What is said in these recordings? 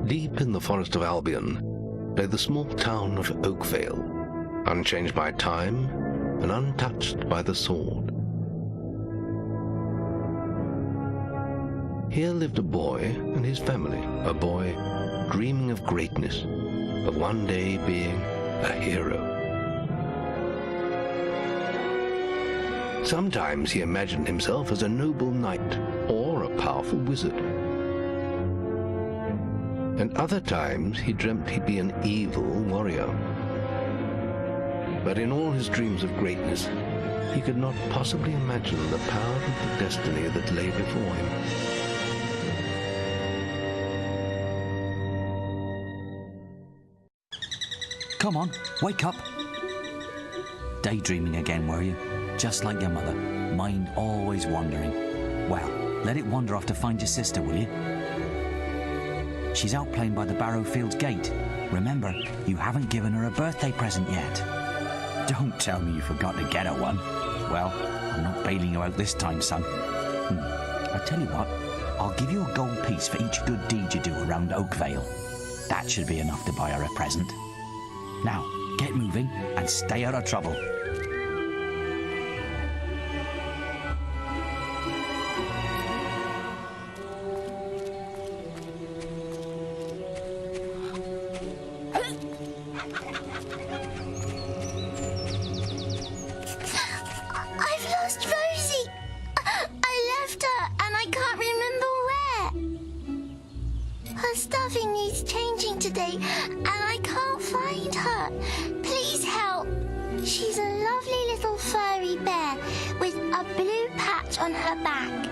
Deep in the forest of Albion lay the small town of Oakvale, unchanged by time and untouched by the sword. Here lived a boy and his family, a boy dreaming of greatness, of one day being a hero. Sometimes he imagined himself as a noble knight or a powerful wizard. And other times he dreamt he'd be an evil warrior. But in all his dreams of greatness, he could not possibly imagine the power of the destiny that lay before him. Come on, wake up. Daydreaming again, were you? Just like your mother, mind always wandering. Well, let it wander off to find your sister, will you? She's out playing by the Barrowfields gate. Remember, you haven't given her a birthday present yet. Don't tell me you forgot to get her one. Well, I'm not bailing you out this time, son. I tell you what, I'll give you a gold piece for each good deed you do around Oakvale. That should be enough to buy her a present. Now, get moving and stay out of trouble. I've lost Rosie. I left her and I can't remember where. Her stuffing needs changing today and I can't find her. Please help. She's a lovely little furry bear with a blue patch on her back.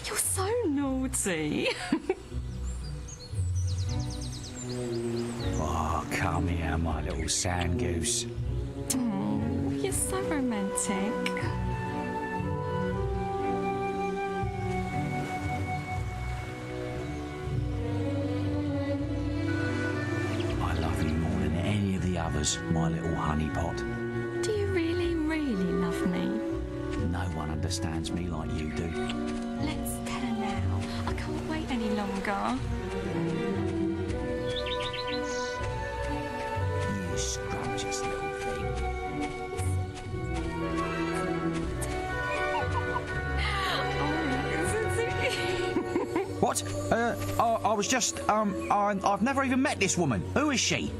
You're so naughty. Oh, come here, my little sand goose. Oh, you're so romantic. I love you more than any of the others, my little honeypot. Do you really, really love me? No one understands me like you do. Let's tell her now. I can't wait any longer. You scrumptious little thing. What? I was just, I've never even met this woman. Who is she?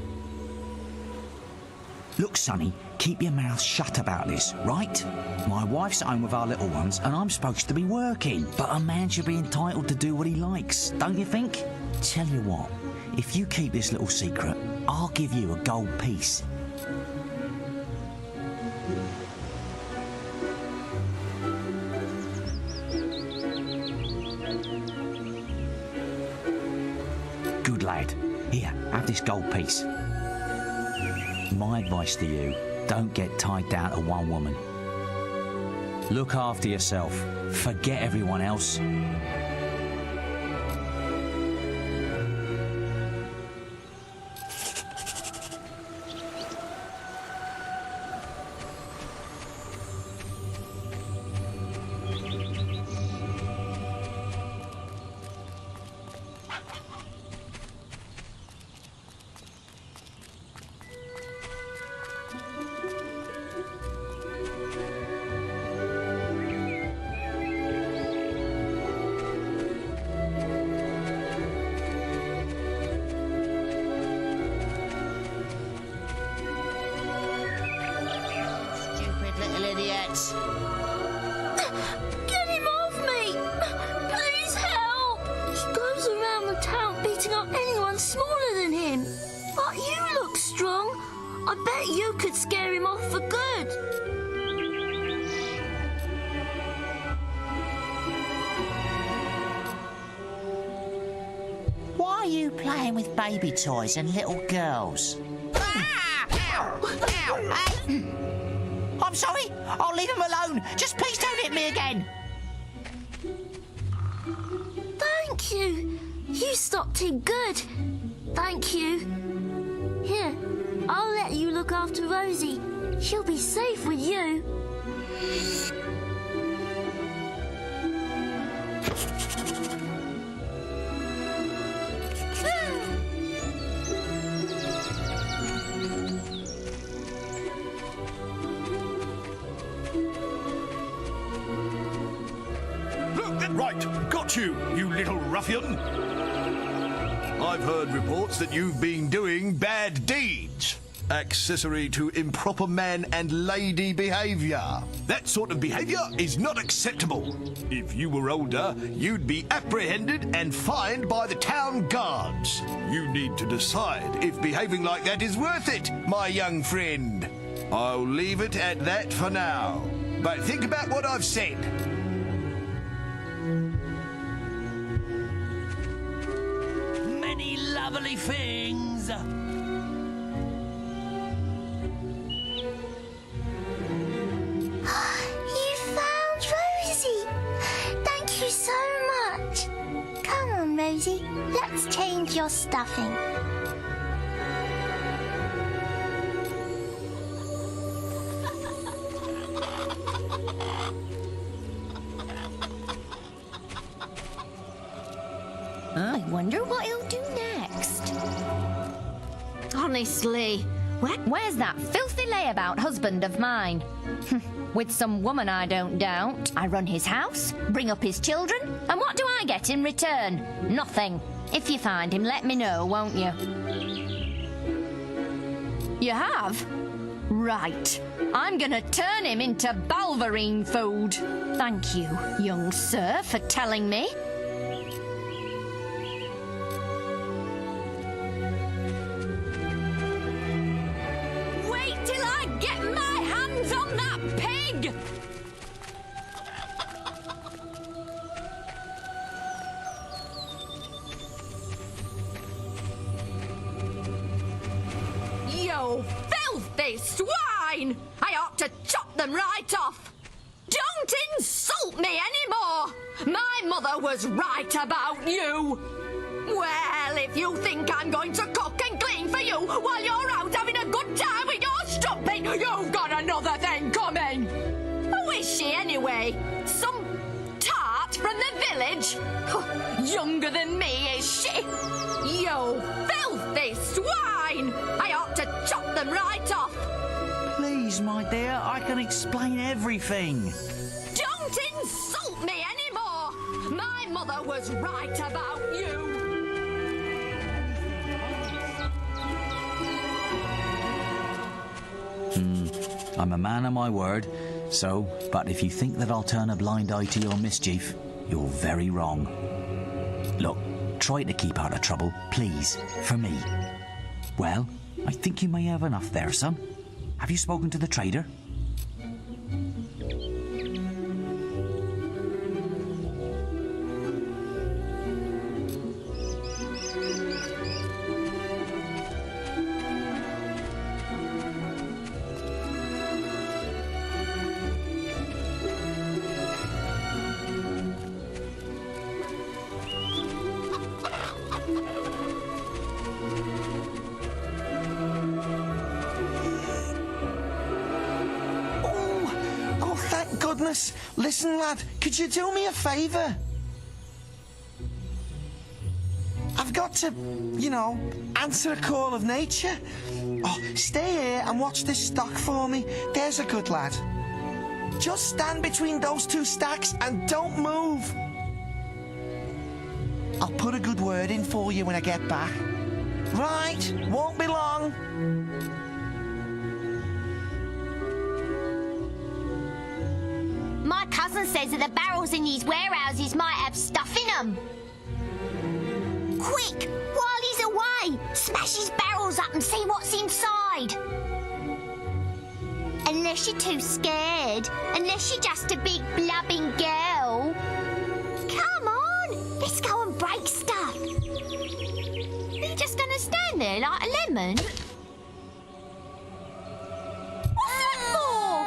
Look, Sonny, keep your mouth shut about this, right? My wife's at home with our little ones, and I'm supposed to be working. But a man should be entitled to do what he likes, don't you think? Tell you what, if you keep this little secret, I'll give you a gold piece. Good lad. Here, have this gold piece. My advice to you, don't get tied down to one woman. Look after yourself. Forget everyone else. Get him off me! Please help! He goes around the town beating up anyone smaller than him. But you look strong. I bet you could scare him off for good. Why are you playing with baby toys and little girls? I'm sorry. I'll leave him alone. Just please don't hit me again. Thank you. You stopped him good. Thank you. Here, I'll let you look after Rosie. She'll be safe with you. Right, got you, you little ruffian. I've heard reports that you've been doing bad deeds, accessory to improper man and lady behaviour. That sort of behaviour is not acceptable. If you were older, you'd be apprehended and fined by the town guards. You need to decide if behaving like that is worth it, my young friend. I'll leave it at that for now. But think about what I've said. Many lovely things. You found Rosie. Thank you so much. Come on, Rosie. Let's change your stuffing. I wonder what he'll do next. Honestly, where's that filthy layabout husband of mine? With some woman, I don't doubt. I run his house, bring up his children, and what do I get in return? Nothing. If you find him, let me know, won't you? You have? Right. I'm gonna turn him into balverine food. Thank you, young sir, for telling me. Till I get my hands on that pig! You filthy swine! I ought to chop them right off! Don't insult me anymore! My mother was right about you! Well, if you think I'm going to cook and clean for you while you're out having a good time with your strumping, you've got another thing coming! Who is she anyway? Some tart from the village? Younger than me, is she? You filthy swine! I ought to chop them right off! Please, my dear, I can explain everything. Don't insult me anymore! My mother was right about you! I'm a man of my word, but if you think that I'll turn a blind eye to your mischief, you're very wrong. Look, try to keep out of trouble, please, for me. Well, I think you may have enough there, son. Have you spoken to the trader? Goodness, listen, lad, could you do me a favour? I've got to, answer a call of nature. Oh, stay here and watch this stock for me. There's a good lad. Just stand between those two stacks and don't move. I'll put a good word in for you when I get back. Right, won't be long. My cousin says that the barrels in these warehouses might have stuff in them. Quick, while he's away, smash his barrels up and see what's inside. Unless you're too scared. Unless you're just a big blubbing girl. Come on, let's go and break stuff. Are you just going to stand there like a lemon? What's that for?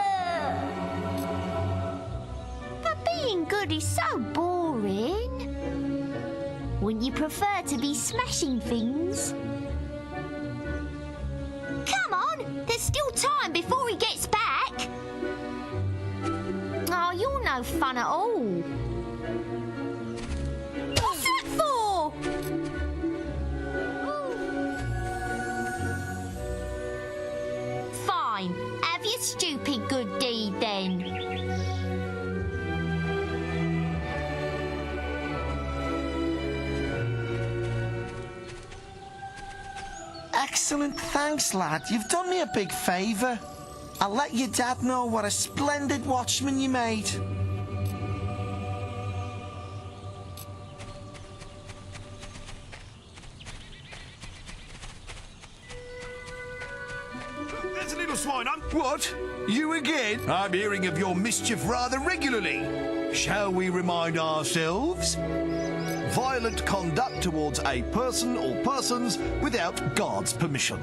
Being good is so boring. Wouldn't you prefer to be smashing things? Come on, there's still time before he gets back. Oh, you're no fun at all. What's that for? Fine, have your stupid good deed then. Excellent, thanks, lad. You've done me a big favour. I'll let your dad know what a splendid watchman you made. There's a little swine. What? You again? I'm hearing of your mischief rather regularly. Shall we remind ourselves? Violent conduct towards a person or persons without guard's permission.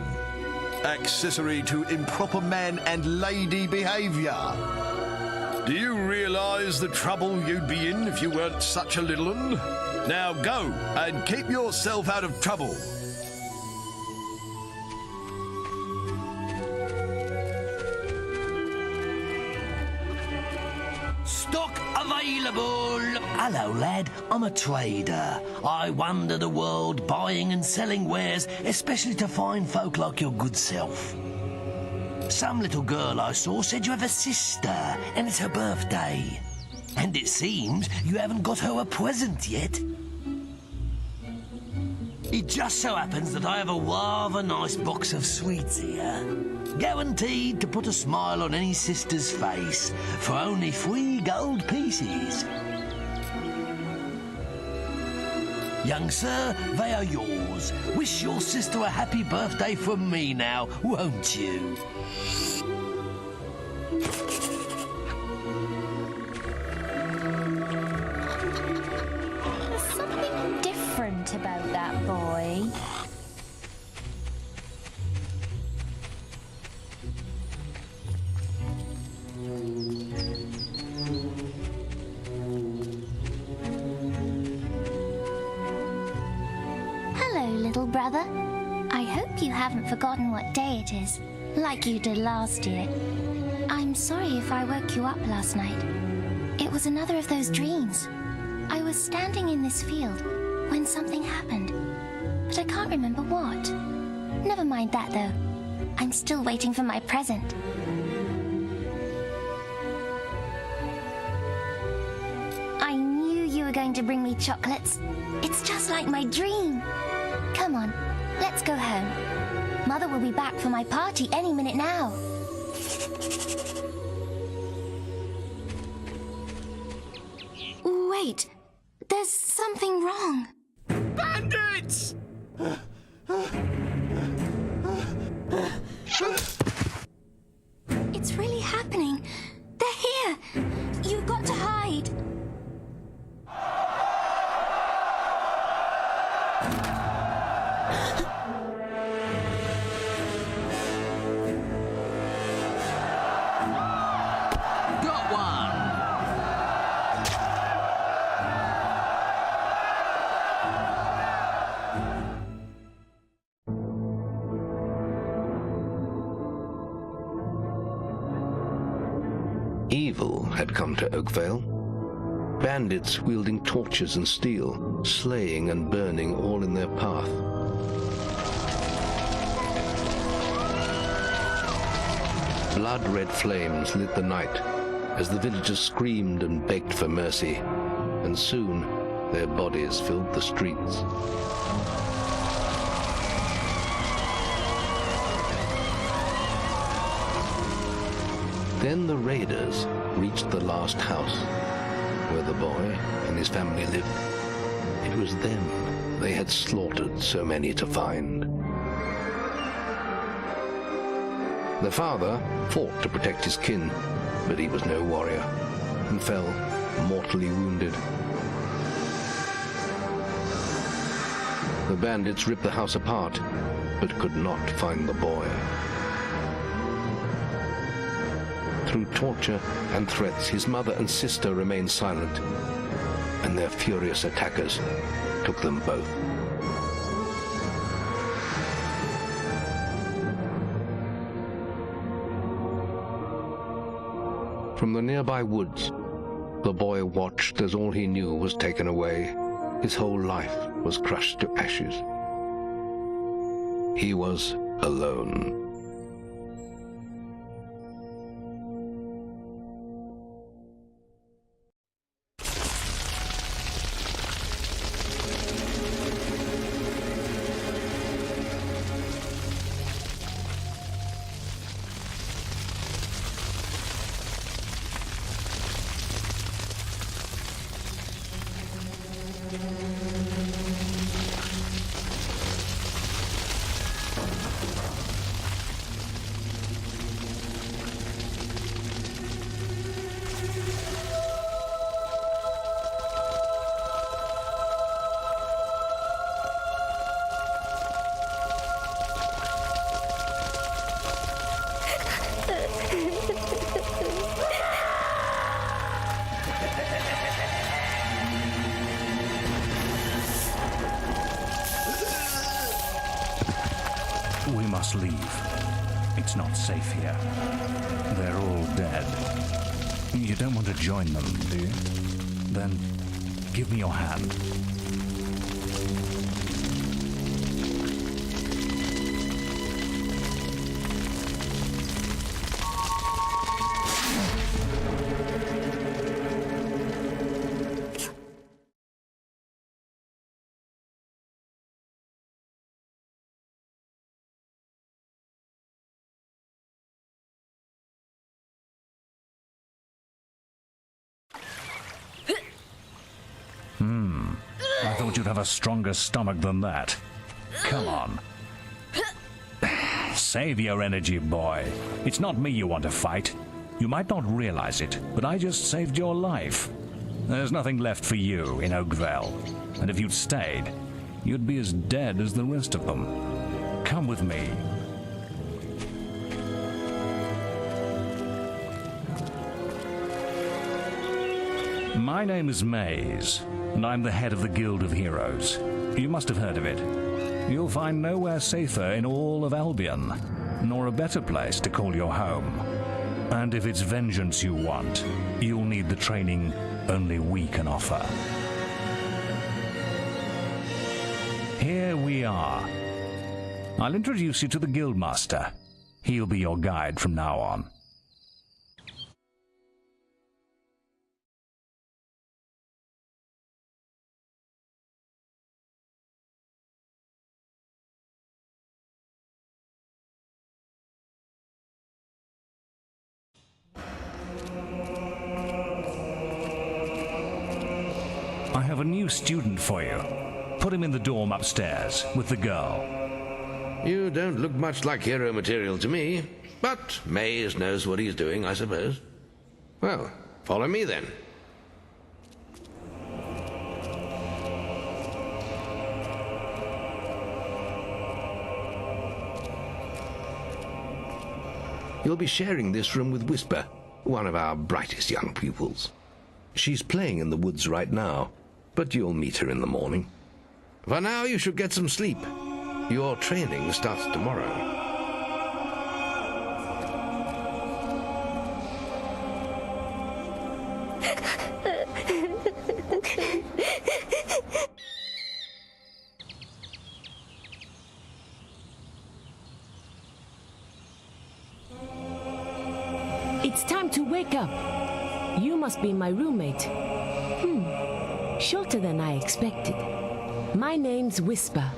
Accessory to improper man and lady behaviour. Do you realise the trouble you'd be in if you weren't such a little un? Now go and keep yourself out of trouble. Stock available. Hello, lad. I'm a trader. I wander the world buying and selling wares, especially to fine folk like your good self. Some little girl I saw said you have a sister, and it's her birthday. And it seems you haven't got her a present yet. It just so happens that I have a rather nice box of sweets here. Guaranteed to put a smile on any sister's face for only 3 gold pieces. Young sir, they are yours. Wish your sister a happy birthday from me now, won't you? There's something different about that boy. Hello, little brother. I hope you haven't forgotten what day it is, like you did last year. I'm sorry if I woke you up last night. It was another of those dreams. I was standing in this field when something happened, but I can't remember what. Never mind that, though. I'm still waiting for my present. I knew you were going to bring me chocolates. It's just like my dream. Come on, let's go home. Mother will be back for my party any minute now. Wait, there's something wrong. Bandits! It's really happening. They're here. You've got to hide. Got one! Evil had come to Oakvale. Bandits wielding torches and steel, slaying and burning all in their path. Blood-red flames lit the night as the villagers screamed and begged for mercy, and soon their bodies filled the streets. Then the raiders reached the last house, where the boy and his family lived. It was them they had slaughtered so many to find. The father fought to protect his kin, but he was no warrior, and fell mortally wounded. The bandits ripped the house apart, but could not find the boy. Through torture and threats, his mother and sister remained silent, and their furious attackers took them both. From the nearby woods, the boy watched as all he knew was taken away. His whole life was crushed to ashes. He was alone. We must leave. It's not safe here. They're all dead. You don't want to join them, do you? Then give me your hand. I thought you'd have a stronger stomach than that. Come on. Save your energy, boy. It's not me you want to fight. You might not realize it, but I just saved your life. There's nothing left for you in Oakville. And if you'd stayed, you'd be as dead as the rest of them. Come with me. My name is Maze, and I'm the head of the Guild of Heroes. You must have heard of it. You'll find nowhere safer in all of Albion, nor a better place to call your home. And if it's vengeance you want, you'll need the training only we can offer. Here we are. I'll introduce you to the Guildmaster. He'll be your guide from now on. I have a new student for you. Put him in the dorm upstairs with the girl. You don't look much like hero material to me, but Maze knows what he's doing, I suppose. Well, follow me then. You'll be sharing this room with Whisper, one of our brightest young pupils. She's playing in the woods right now, but you'll meet her in the morning. For now, you should get some sleep. Your training starts tomorrow. It's time to wake up. You must be my roommate. Shorter than I expected. My name's Whisper.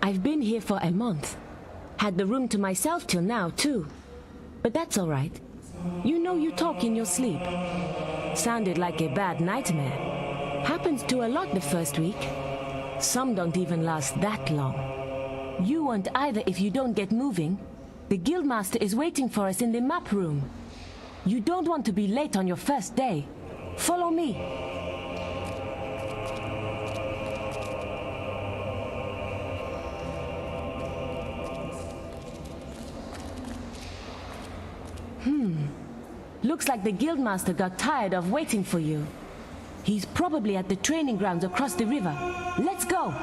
I've been here for a month. Had the room to myself till now, too. But that's all right. You know you talk in your sleep. Sounded like a bad nightmare. Happens to a lot the first week. Some don't even last that long. You won't either if you don't get moving. The Guildmaster is waiting for us in the map room. You don't want to be late on your first day. Follow me. Looks like the guildmaster got tired of waiting for you. He's probably at the training grounds across the river. Let's go!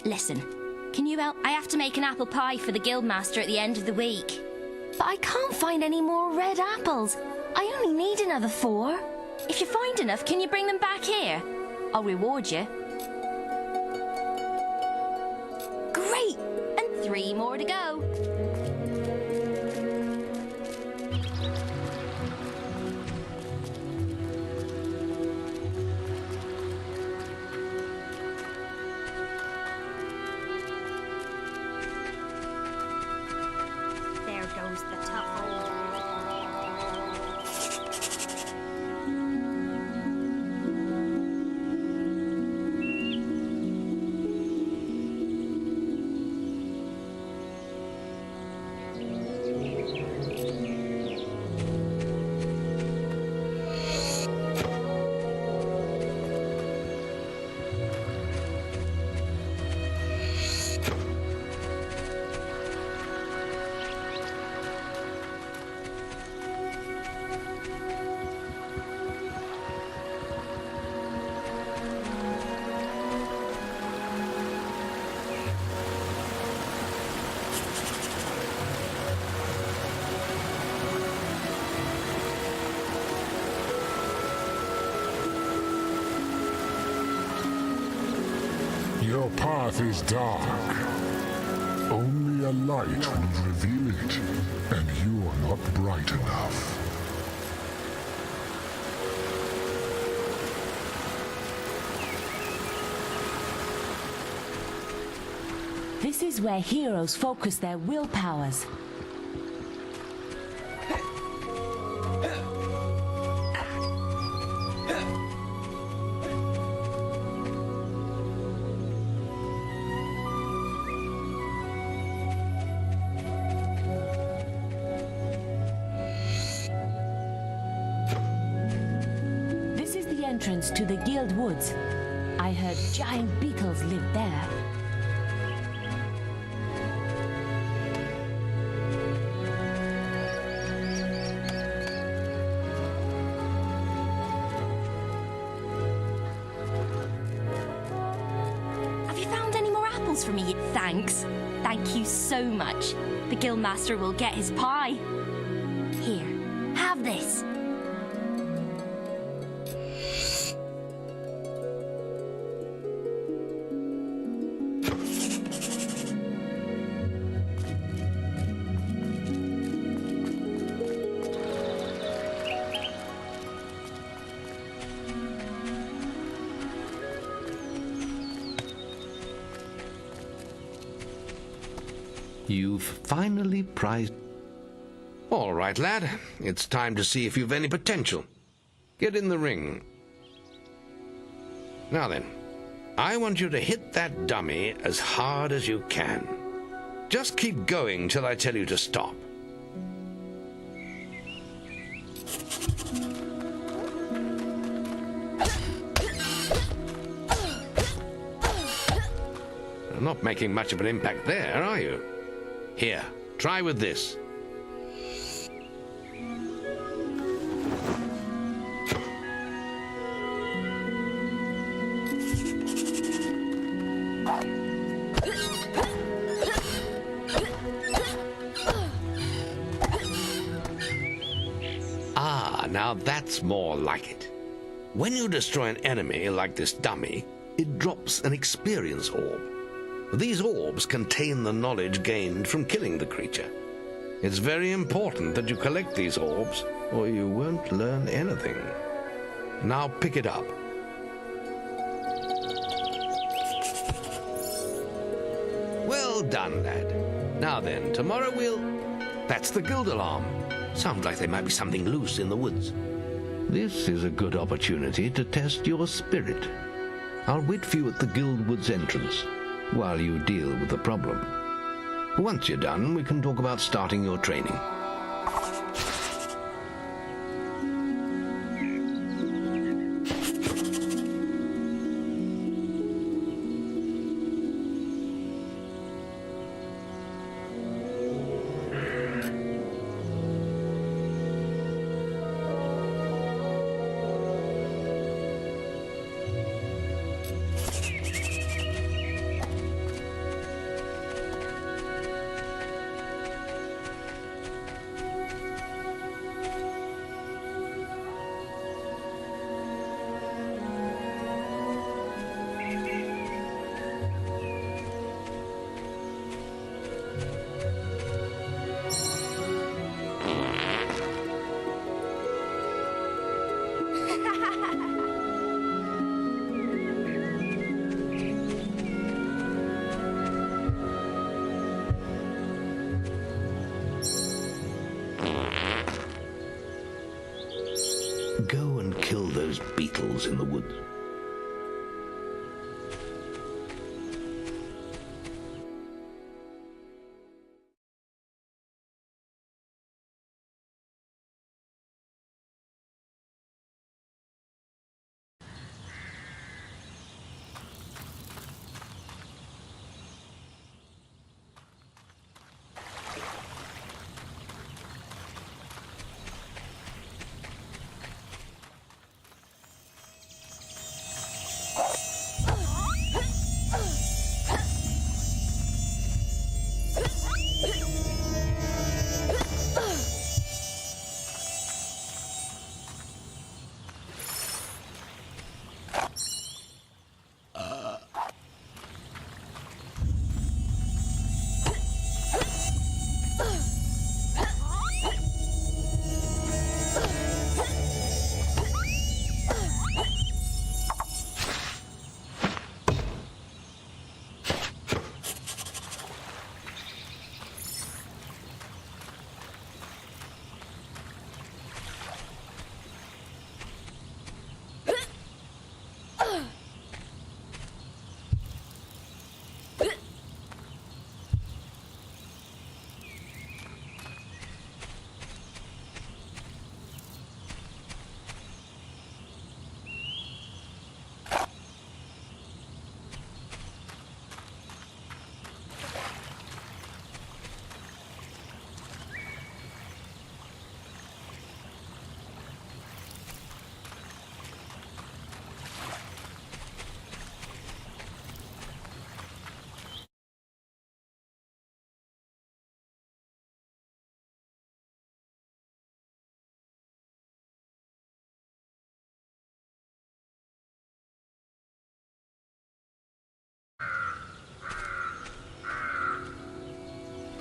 Listen, can you help? I have to make an apple pie for the guildmaster at the end of the week. But I can't find any more red apples. I only need another 4. If you find enough, can you bring them back here? I'll reward you. Great! And 3 more to go. Goes the tough old. Your path is dark. Only a light will reveal it, and you are not bright enough. This is where heroes focus their willpowers. Entrance to the Guild Woods. I heard giant beetles live there. Have you found any more apples for me? Thanks. Thank you so much. The guildmaster will get his pie. Here, have this. You've finally prized... All right, lad. It's time to see if you've any potential. Get in the ring. Now then, I want you to hit that dummy as hard as you can. Just keep going till I tell you to stop. You're not making much of an impact there, are you? Here, try with this. Now that's more like it. When you destroy an enemy like this dummy, it drops an experience orb. These orbs contain the knowledge gained from killing the creature. It's very important that you collect these orbs, or you won't learn anything. Now pick it up. Well done, lad. Now then, tomorrow we'll... That's the guild alarm. Sounds like there might be something loose in the woods. This is a good opportunity to test your spirit. I'll wait for you at the guild woods entrance while you deal with the problem. Once you're done, we can talk about starting your training. Go and kill those beetles in the woods.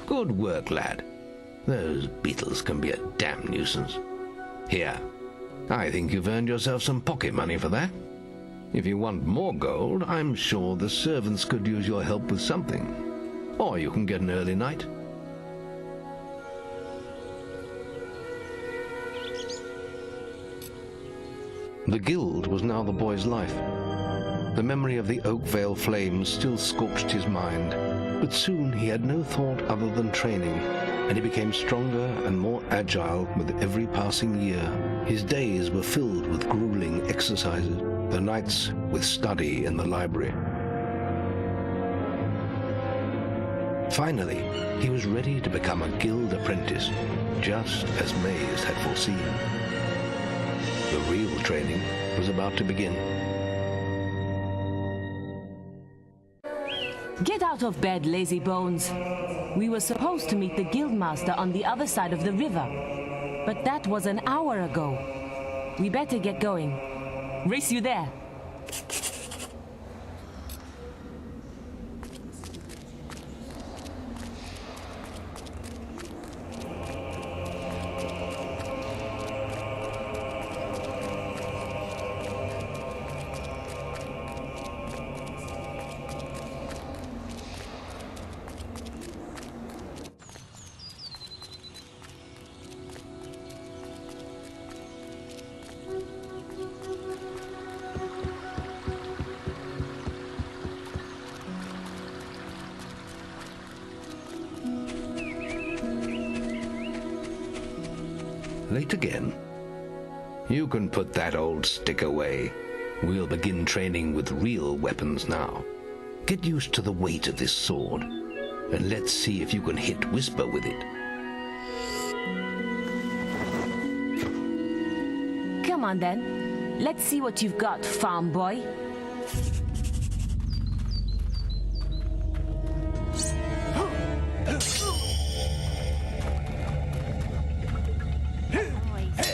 Good work, lad. Those beetles can be a damn nuisance. Here, I think you've earned yourself some pocket money for that. If you want more gold, I'm sure the servants could use your help with something. Or you can get an early night. The guild was now the boy's life. The memory of the Oakvale flames still scorched his mind, but soon he had no thought other than training, and he became stronger and more agile with every passing year. His days were filled with grueling exercises, the nights with study in the library. Finally, he was ready to become a guild apprentice, just as Maze had foreseen. The real training was about to begin. Get out of bed, lazy bones. We were supposed to meet the guildmaster on the other side of the river, but that was an hour ago. We better get going. Race you there. Late again? You can put that old stick away. We'll begin training with real weapons now. Get used to the weight of this sword, and let's see if you can hit Whisper with it. Come on then. Let's see what you've got, farm boy.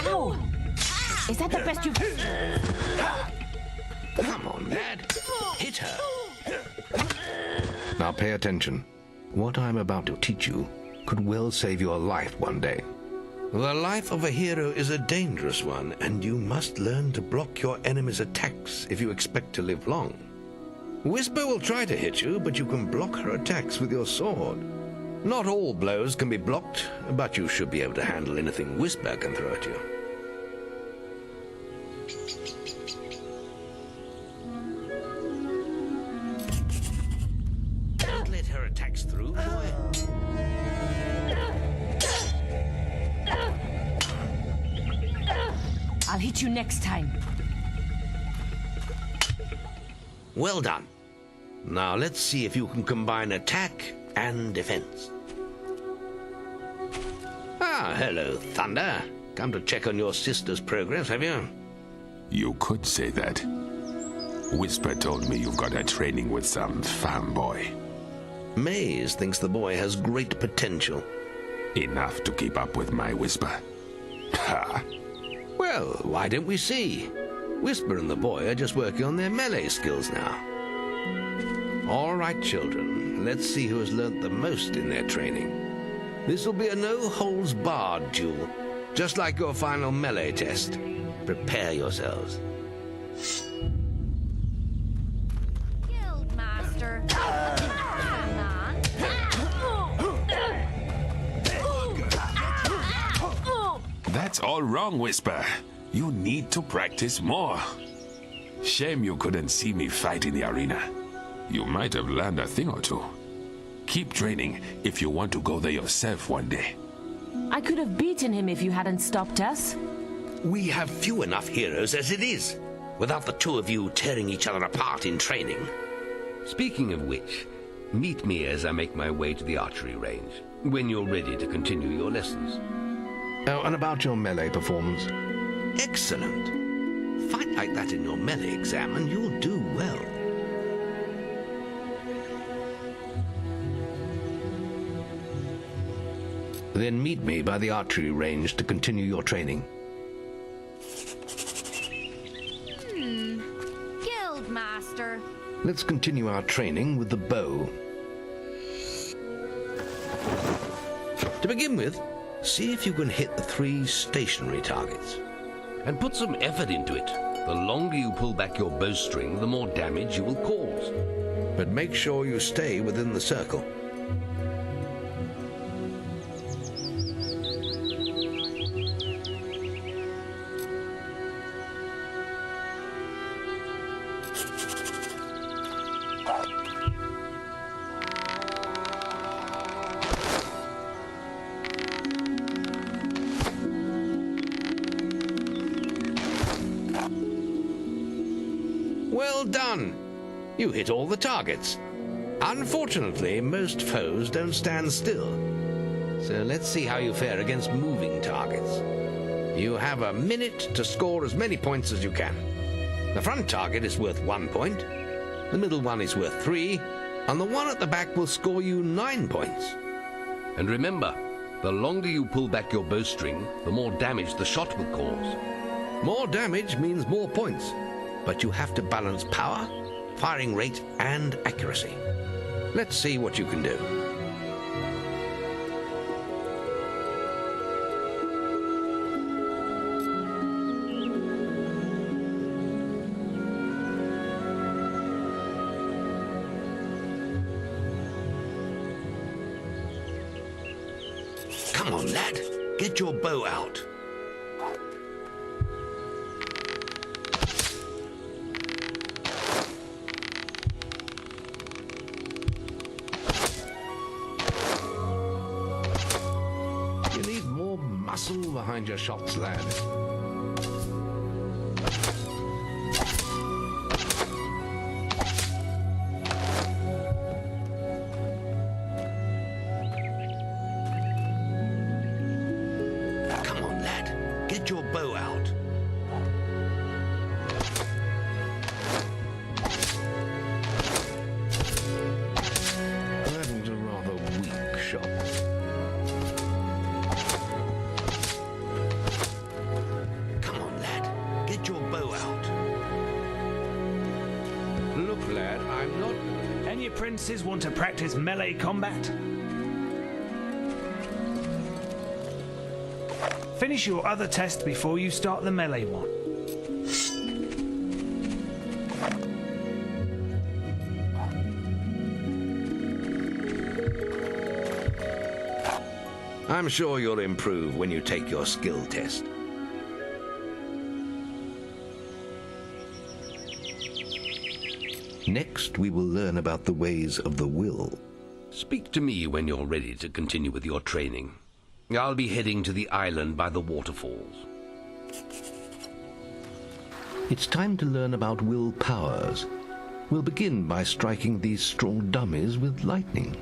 Ow! Is that the best you've... Come on, lad. Hit her. Now pay attention. What I'm about to teach you could well save your life one day. The life of a hero is a dangerous one, and you must learn to block your enemy's attacks if you expect to live long. Whisper will try to hit you, but you can block her attacks with your sword. Not all blows can be blocked, but you should be able to handle anything Whisper can throw at you. Don't let her attacks through, boy. I'll hit you next time. Well done. Now let's see if you can combine attack and defense. Ah, hello, Thunder. Come to check on your sister's progress, have you? You could say that. Whisper told me you've got her training with some farm boy. Maze thinks the boy has great potential. Enough to keep up with my Whisper. Ha! Well, why don't we see? Whisper and the boy are just working on their melee skills now. All right, children, let's see who has learnt the most in their training. This will be a no-holds-barred duel, just like your final melee test. Prepare yourselves. Guildmaster. Come on. That's all wrong, Whisper. You need to practice more. Shame you couldn't see me fight in the arena. You might have learned a thing or two. Keep training if you want to go there yourself one day. I could have beaten him if you hadn't stopped us. We have few enough heroes as it is, without the two of you tearing each other apart in training. Speaking of which, meet me as I make my way to the archery range, when you're ready to continue your lessons. Oh, and about your melee performance. Excellent. Fight like that in your melee exam and you'll do well. Then meet me by the archery range to continue your training. Guildmaster. Let's continue our training with the bow. To begin with, see if you can hit the 3 stationary targets. And put some effort into it. The longer you pull back your bowstring, the more damage you will cause. But make sure you stay within the circle. Well done! You hit all the targets. Unfortunately, most foes don't stand still. So let's see how you fare against moving targets. You have a minute to score as many points as you can. The front target is worth 1 point, the middle one is worth 3, and the one at the back will score you 9 points. And remember, the longer you pull back your bowstring, the more damage the shot will cause. More damage means more points, but you have to balance power, firing rate, and accuracy. Let's see what you can do. Come on, lad. Get your bow out. You need more muscle behind your shots, lad. Get your bow out. That was a rather weak shot. Come on, lad. Get your bow out. Look, lad, I'm not... Any apprentices want to practice melee combat? Finish your other test before you start the melee one. I'm sure you'll improve when you take your skill test. Next, we will learn about the ways of the will. Speak to me when you're ready to continue with your training. I'll be heading to the island by the waterfalls. It's time to learn about will powers. We'll begin by striking these strong dummies with lightning.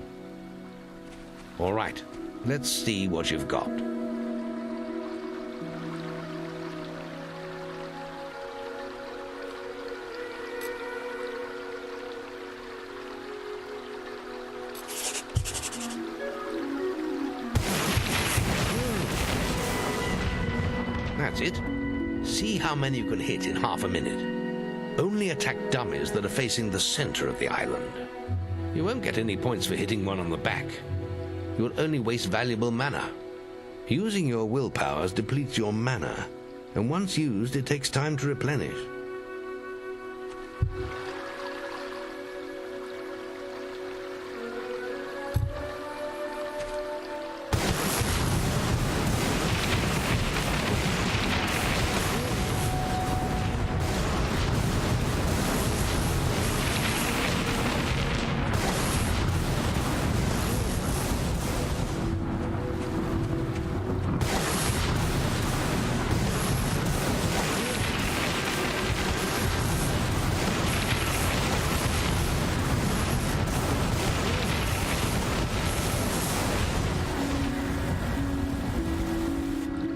All right, let's see what you've got. That's it. See how many you can hit in half a minute. Only attack dummies that are facing the center of the island. You won't get any points for hitting one on the back. You'll only waste valuable mana. Using your will powers depletes your mana, and once used, it takes time to replenish.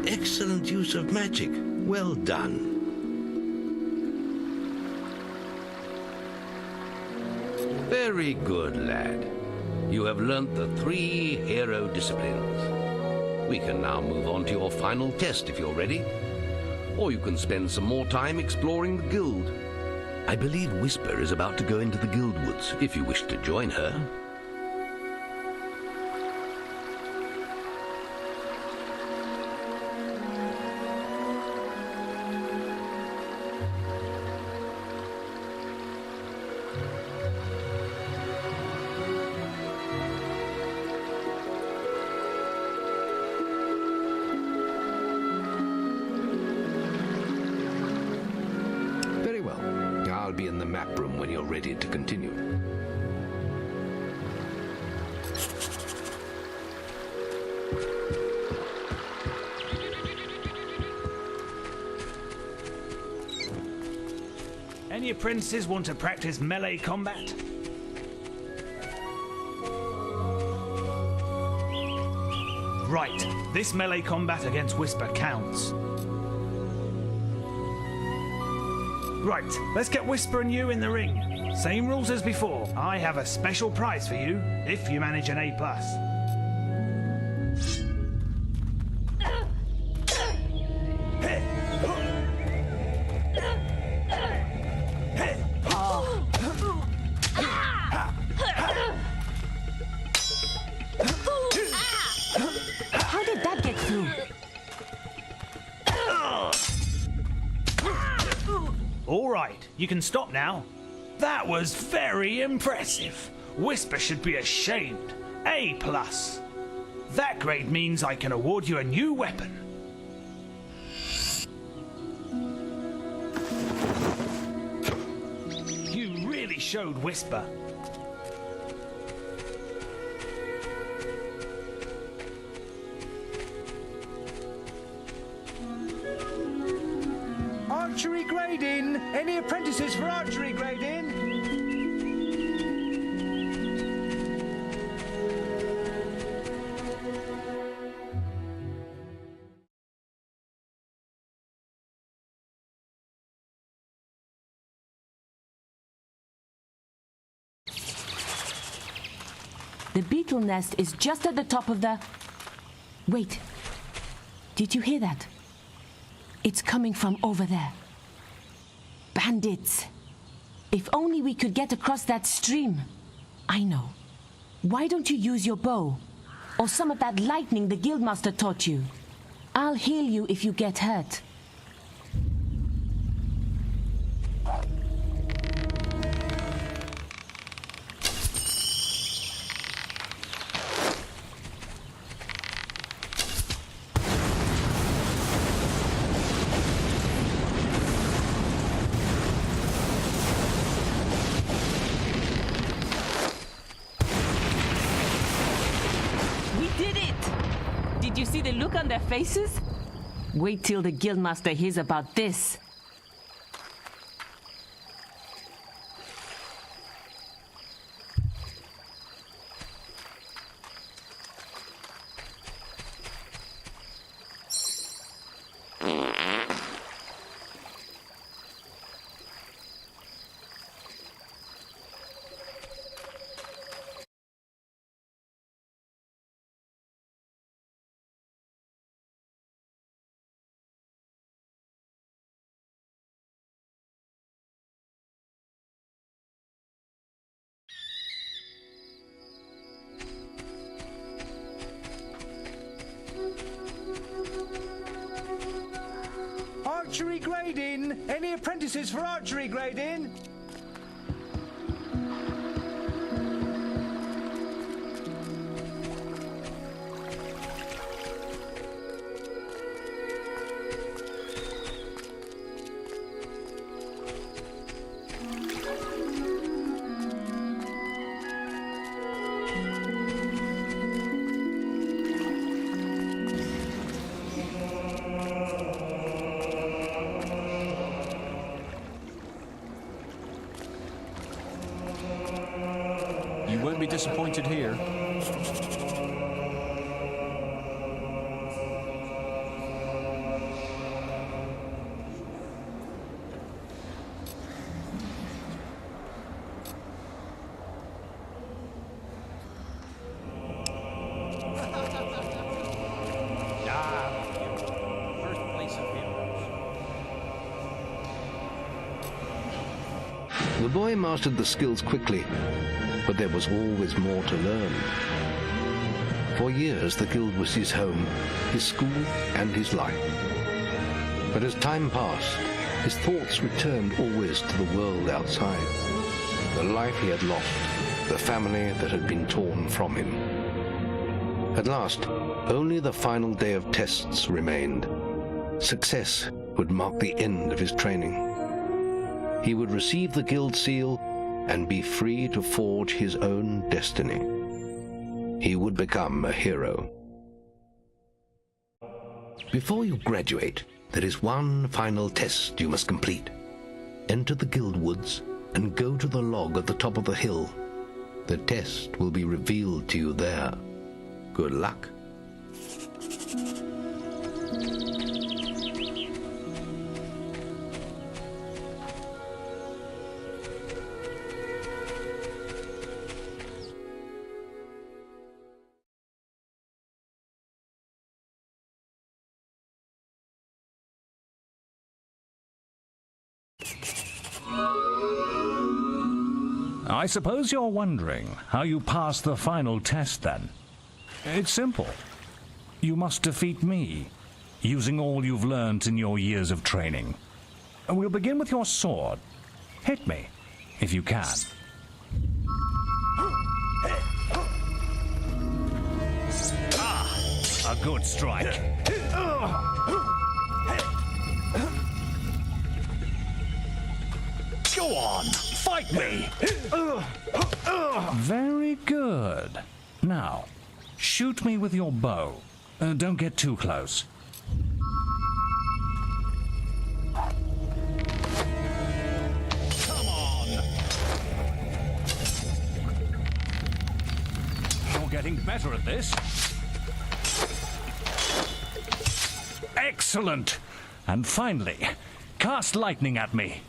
Excellent use of magic. Well done. Very good, lad. You have learnt the 3 hero disciplines. We can now move on to your final test if you're ready. Or you can spend some more time exploring the guild. I believe Whisper is about to go into the guild woods, if you wish to join her. I'll be in the map room when you're ready to continue. Any apprentices want to practice melee combat? Right, this melee combat against Whisper counts. Right, let's get Whisper and you in the ring. Same rules as before. I have a special prize for you if you manage an A+. You can stop now. That was very impressive. Whisper should be ashamed. A+. That grade means I can award you a new weapon. You really showed Whisper. Archery grading! Any apprentices for archery grading? The beetle nest is just at the top of the... Wait. Did you hear that? It's coming from over there. Bandits. If only we could get across that stream. I know. Why don't you use your bow? Or some of that lightning the guildmaster taught you? I'll heal you if you get hurt. Did you see the look on their faces? Wait till the guildmaster hears about this. Archery grading! Any apprentices for archery grading? You won't be disappointed here. The boy mastered the skills quickly, but there was always more to learn. For years, the guild was his home, his school, and his life. But as time passed, his thoughts returned always to the world outside, the life he had lost, the family that had been torn from him. At last, only the final day of tests remained. Success would mark the end of his training. He would receive the guild seal and be free to forge his own destiny. He would become a hero. Before you graduate, there is one final test you must complete. Enter the guild woods and go to the log at the top of the hill. The test will be revealed to you there. Good luck. I suppose you're wondering how you pass the final test, then. It's simple. You must defeat me, using all you've learned in your years of training. We'll begin with your sword. Hit me, if you can. A good strike. Go on, fight me! Very good. Now, shoot me with your bow. Don't get too close. Come on! You're getting better at this. Excellent! And finally, cast lightning at me.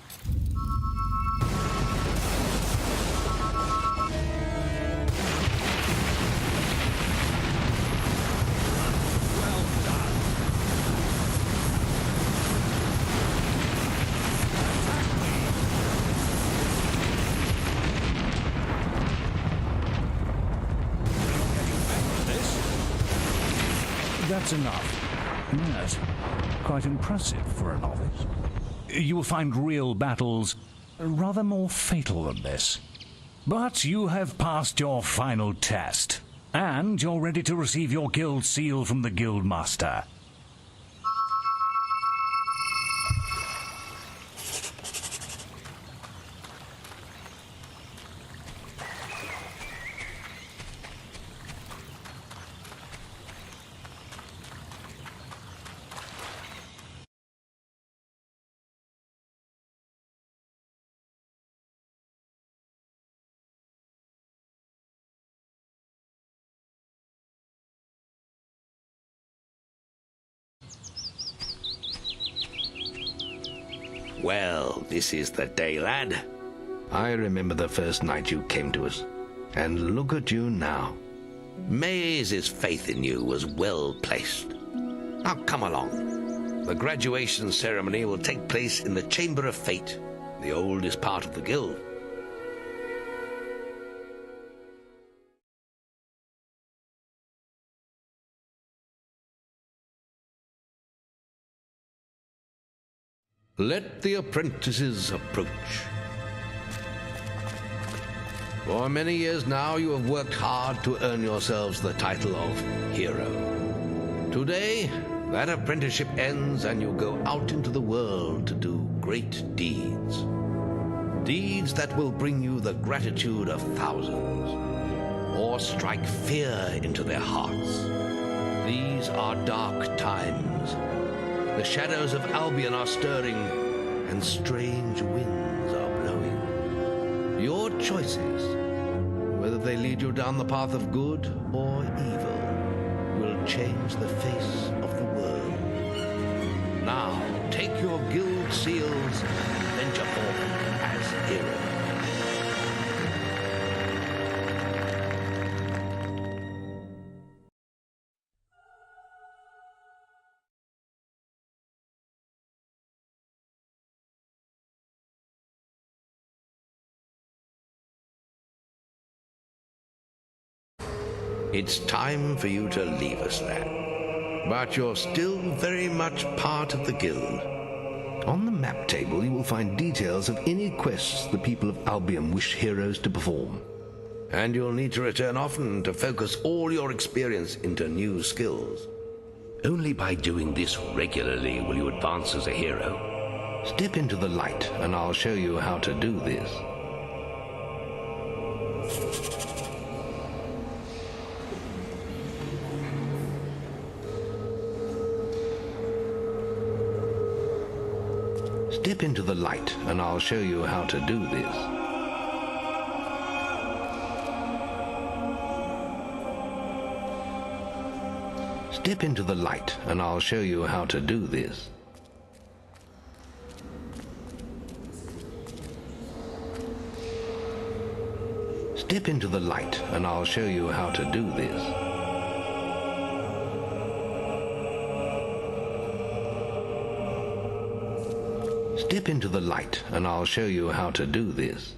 That's enough. Yes, quite impressive for a novice. You will find real battles rather more fatal than this. But you have passed your final test, and you're ready to receive your guild seal from the guild master. Well, this is the day, lad. I remember the first night you came to us. And look at you now. Maze's faith in you was well placed. Now come along. The graduation ceremony will take place in the Chamber of Fate, the oldest part of the guild. Let the apprentices approach. For many years now you have worked hard to earn yourselves the title of hero. Today, that apprenticeship ends and you go out into the world to do great deeds. Deeds that will bring you the gratitude of thousands, or strike fear into their hearts. These are dark times. The shadows of Albion are stirring, and strange winds are blowing. Your choices, whether they lead you down the path of good or evil, will change the face of the world. Now, take your guild seals and venture forth as heroes. It's time for you to leave us, lad. But you're still very much part of the guild. On the map table, you will find details of any quests the people of Albion wish heroes to perform. And you'll need to return often to focus all your experience into new skills. Only by doing this regularly will you advance as a hero. Step into the light, and I'll show you how to do this. Step into the light, and I'll show you how to do this. Step into the light, and I'll show you how to do this. Step into the light, and I'll show you how to do this. Step into the light, and I'll show you how to do this.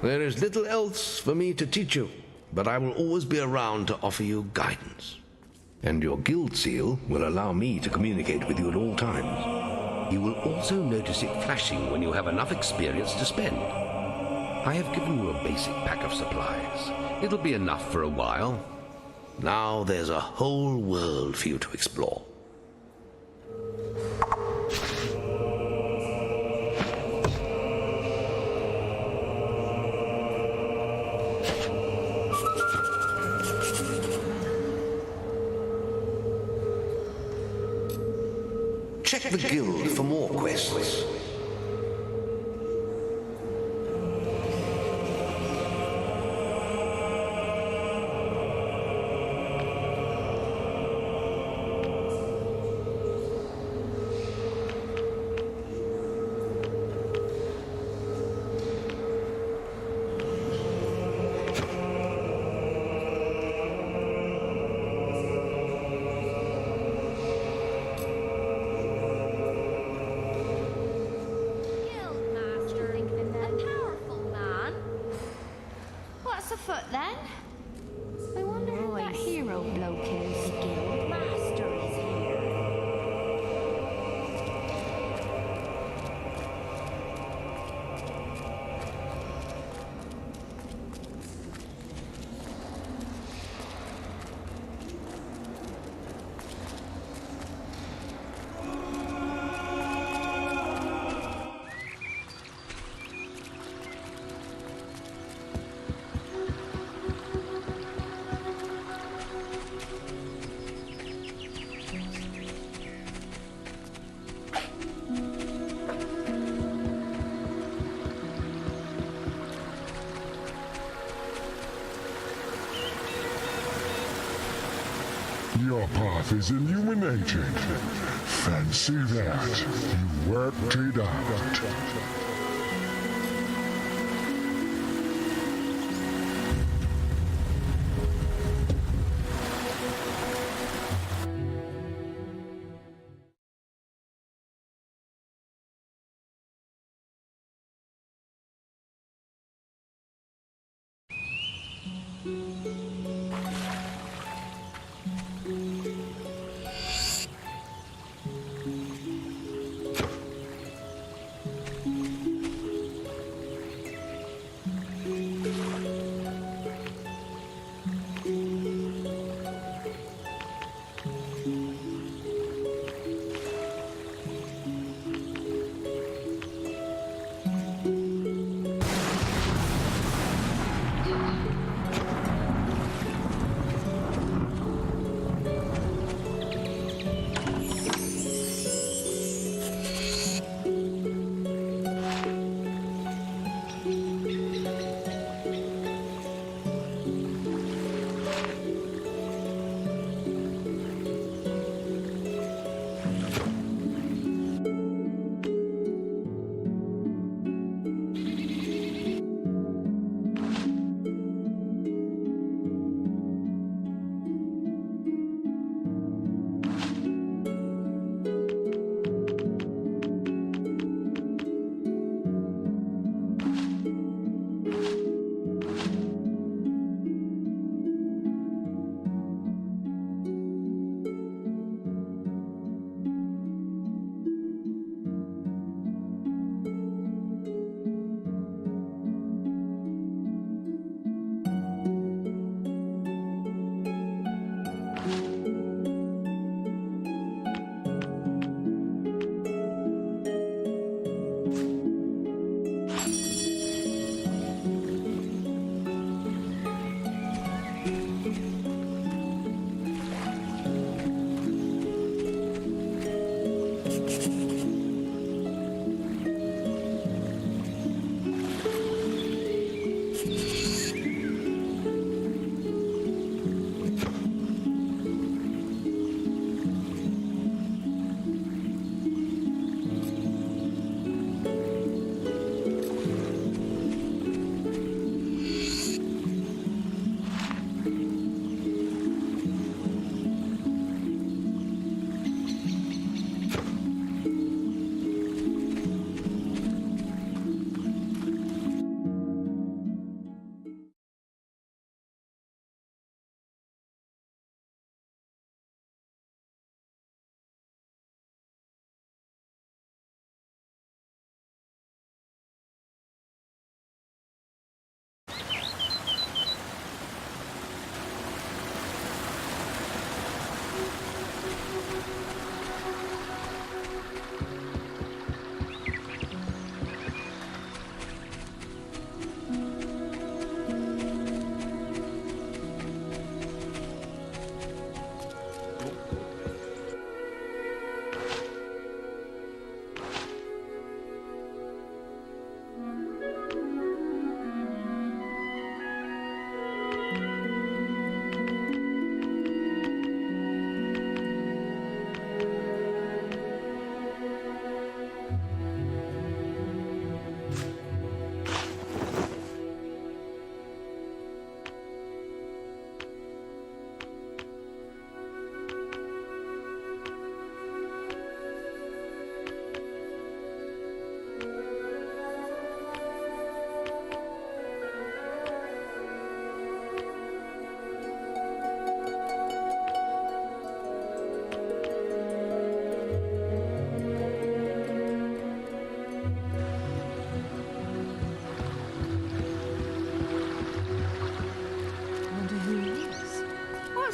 There is little else for me to teach you, but I will always be around to offer you guidance. And your guild seal will allow me to communicate with you at all times. You will also notice it flashing when you have enough experience to spend. I have given you a basic pack of supplies. It'll be enough for a while. Now there's a whole world for you to explore. Check the guild for more quests. Foot then. I wonder who that hero bloke is. The guild master is here. Your path is illuminated. Fancy that. You worked it out.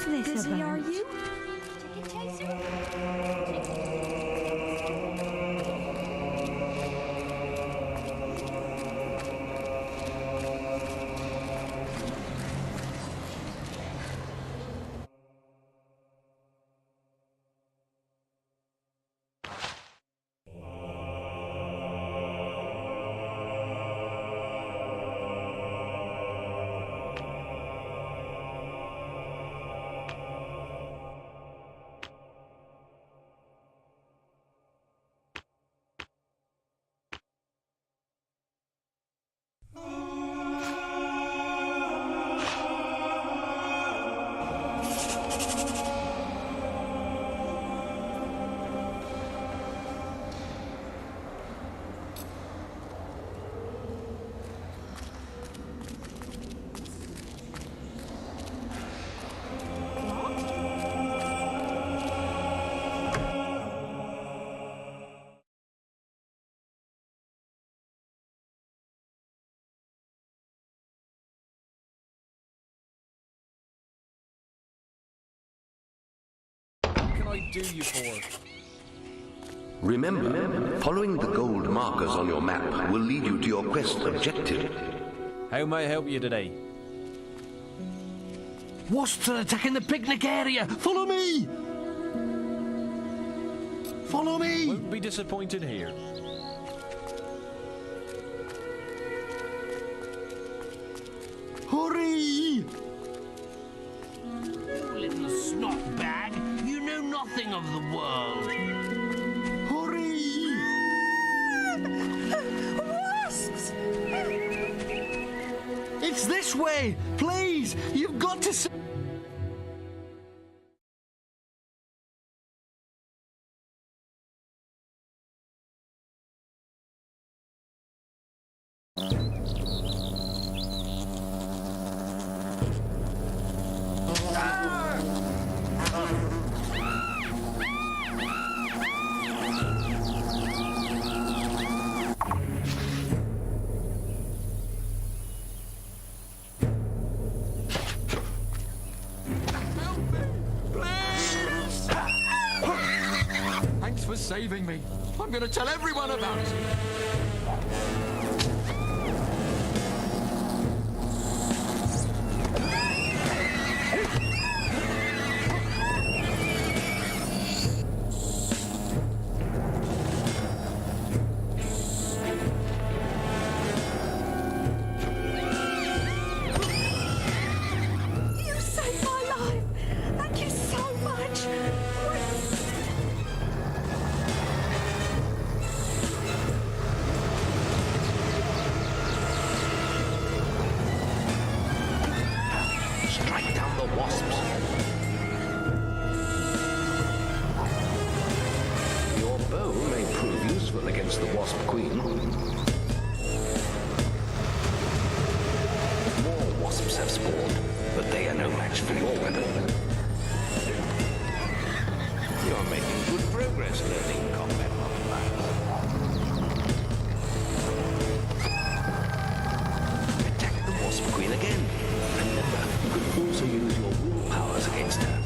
What's this busy, about? are you? What can I do you for? Remember, following the gold markers on your map will lead you to your quest objective. How may I help you today? Wasps are attacking the picnic area! Follow me! Follow me! Won't be disappointed here. Hurry! You little snot bag! You know nothing of the world! Hurry! Wasps! It's this way! Please! You've got to... Thanks for saving me. I'm going to tell everyone about it. You saved my life! Thank you so much! Strike down the wasps. Your bow may prove useful against the wasp queen. More wasps have spawned, but they are no match for your weapon. You are making good progress learning combat modifiers. Attack the wasp queen again. Remember, you can also use your will powers against her.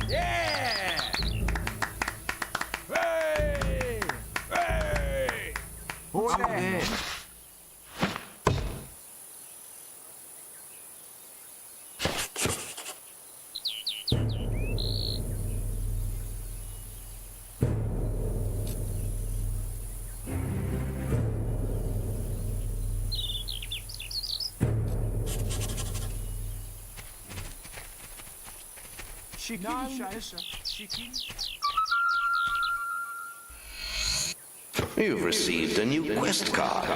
Yeah! Hey! Hey! Over there. You've received a new quest card.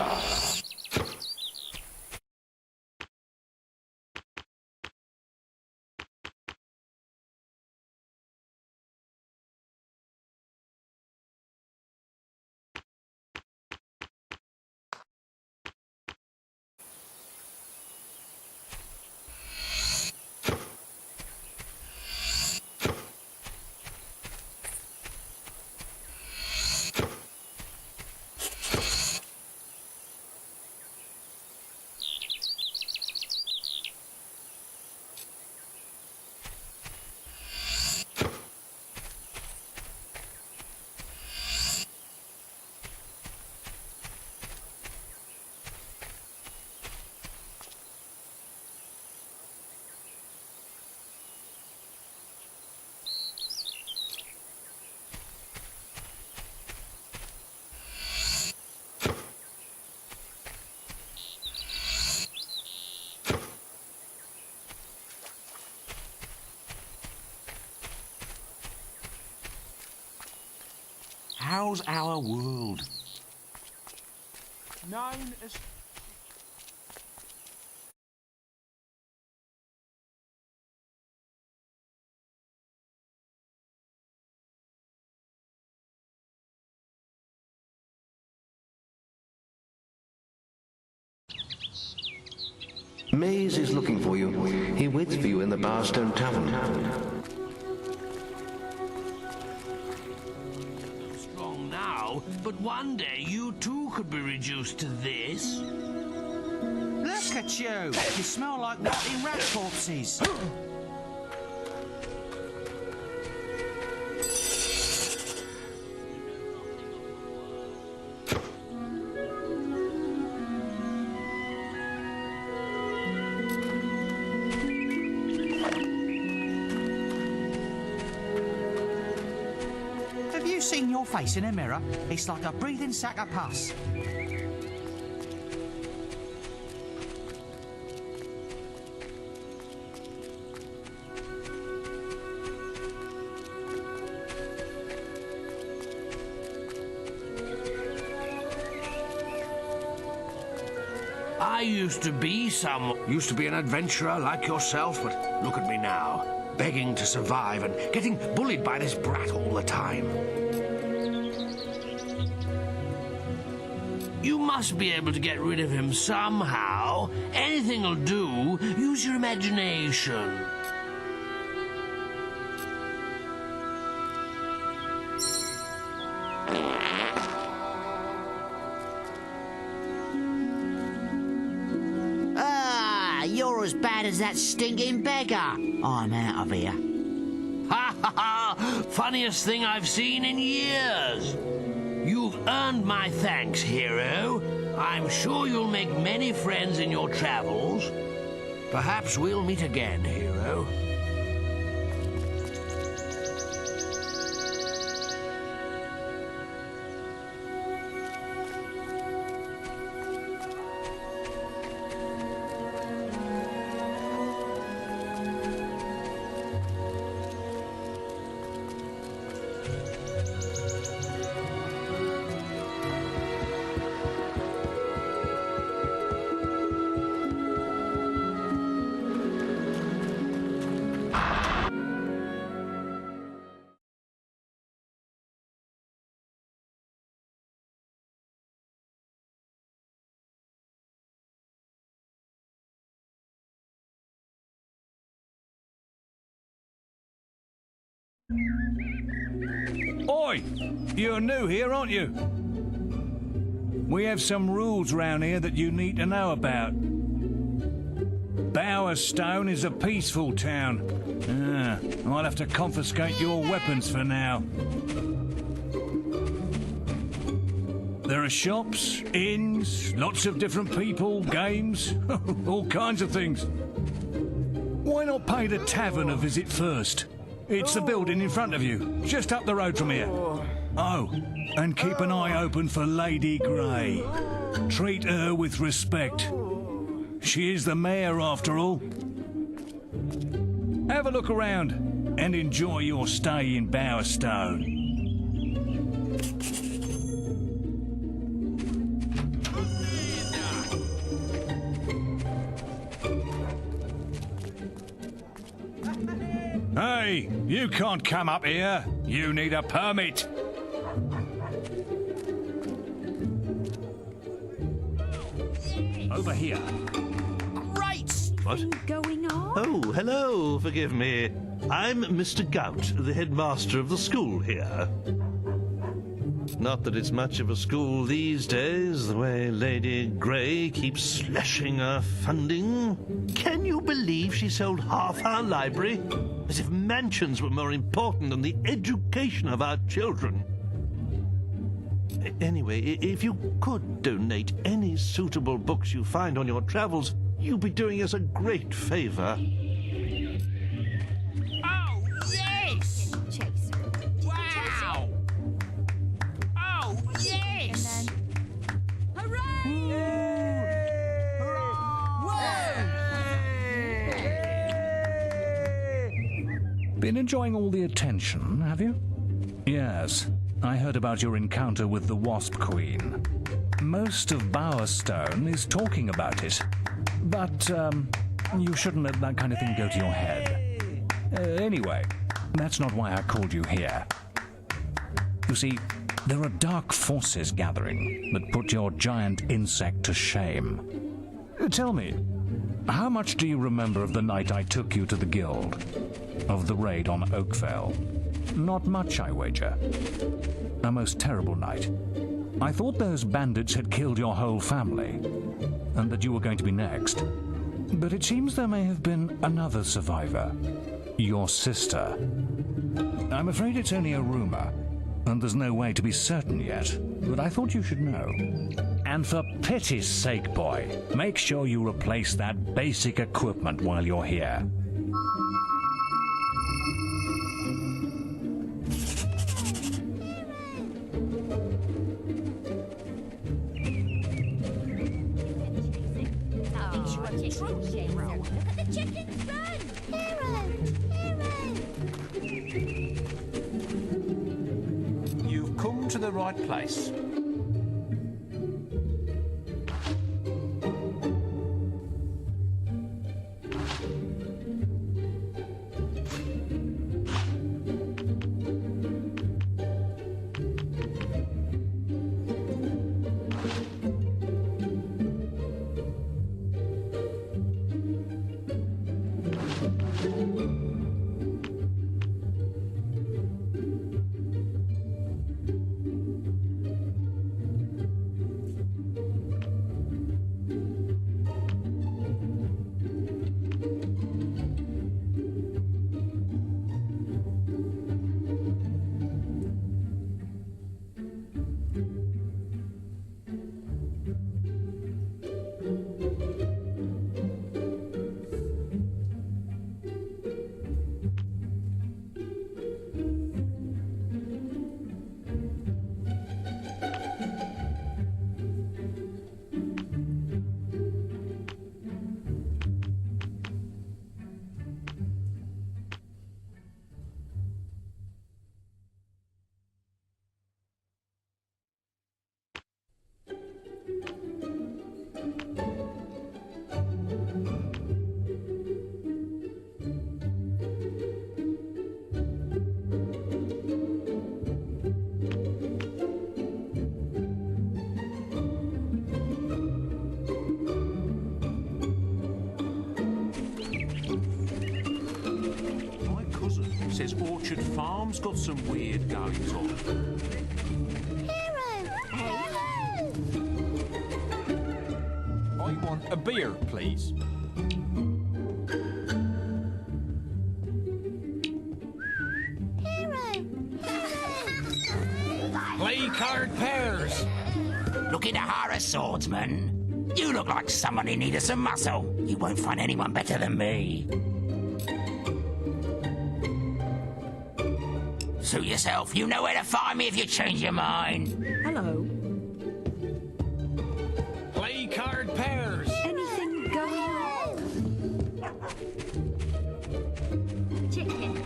how's our world? Known as... Maze is looking for you. He waits for you in the Barstone Tavern. Strong now, but one day you too could be reduced to this. Look at you! You smell like rotting rat corpses. Have you seen your face in a mirror? It's like a breathing sack of pus. I used to be an adventurer like yourself, but look at me now, begging to survive and getting bullied by this brat all the time. You must be able to get rid of him somehow. Anything'll do. Use your imagination. You're as bad as that stinking beggar. I'm out of here. Ha ha ha! Funniest thing I've seen in years. You've earned my thanks, hero. I'm sure you'll make many friends in your travels. Perhaps we'll meet again, hero. Oi! You're new here, aren't you? We have some rules round here that you need to know about. Bowerstone is a peaceful town. I'll have to confiscate your weapons for now. There are shops, inns, lots of different people, games, all kinds of things. Why not pay the tavern a visit first? It's the building in front of you, just up the road from here. Oh, and keep an eye open for Lady Grey. Treat her with respect. She is the mayor, after all. Have a look around and enjoy your stay in Bowerstone. Hey, you can't come up here. You need a permit. Over here. Great What? thing going on. Oh, hello, forgive me. I'm Mr. Gout, the headmaster of the school here. Not that it's much of a school these days, the way Lady Grey keeps slashing our funding. Can you believe she sold half our library? As if mansions were more important than the education of our children. Anyway, if you could donate any suitable books you find on your travels, you'd be doing us a great favor. Oh, yes! Wow! Oh, yes! Been enjoying all the attention, have you? Yes. I heard about your encounter with the Wasp Queen. Most of Bowerstone is talking about it. But, you shouldn't let that kind of thing go to your head. Anyway, that's not why I called you here. You see, there are dark forces gathering that put your giant insect to shame. Tell me, how much do you remember of the night I took you to the guild? Of the raid on Oakvale? Not much, I wager. A most terrible night. I thought those bandits had killed your whole family, and that you were going to be next. But it seems there may have been another survivor. Your sister. I'm afraid it's only a rumor, and there's no way to be certain yet, but I thought you should know. And for pity's sake, boy, make sure you replace that basic equipment while you're here. You've come to the right place. Says Orchard Farm's got some weird goings on. I want a beer, please. Play card pairs. Look at the horror, swordsman. You look like someone who needed some muscle. You won't find anyone better than me. Suit yourself. You know where to find me if you change your mind. Hello. Play card pairs. Anything going on? Chicken.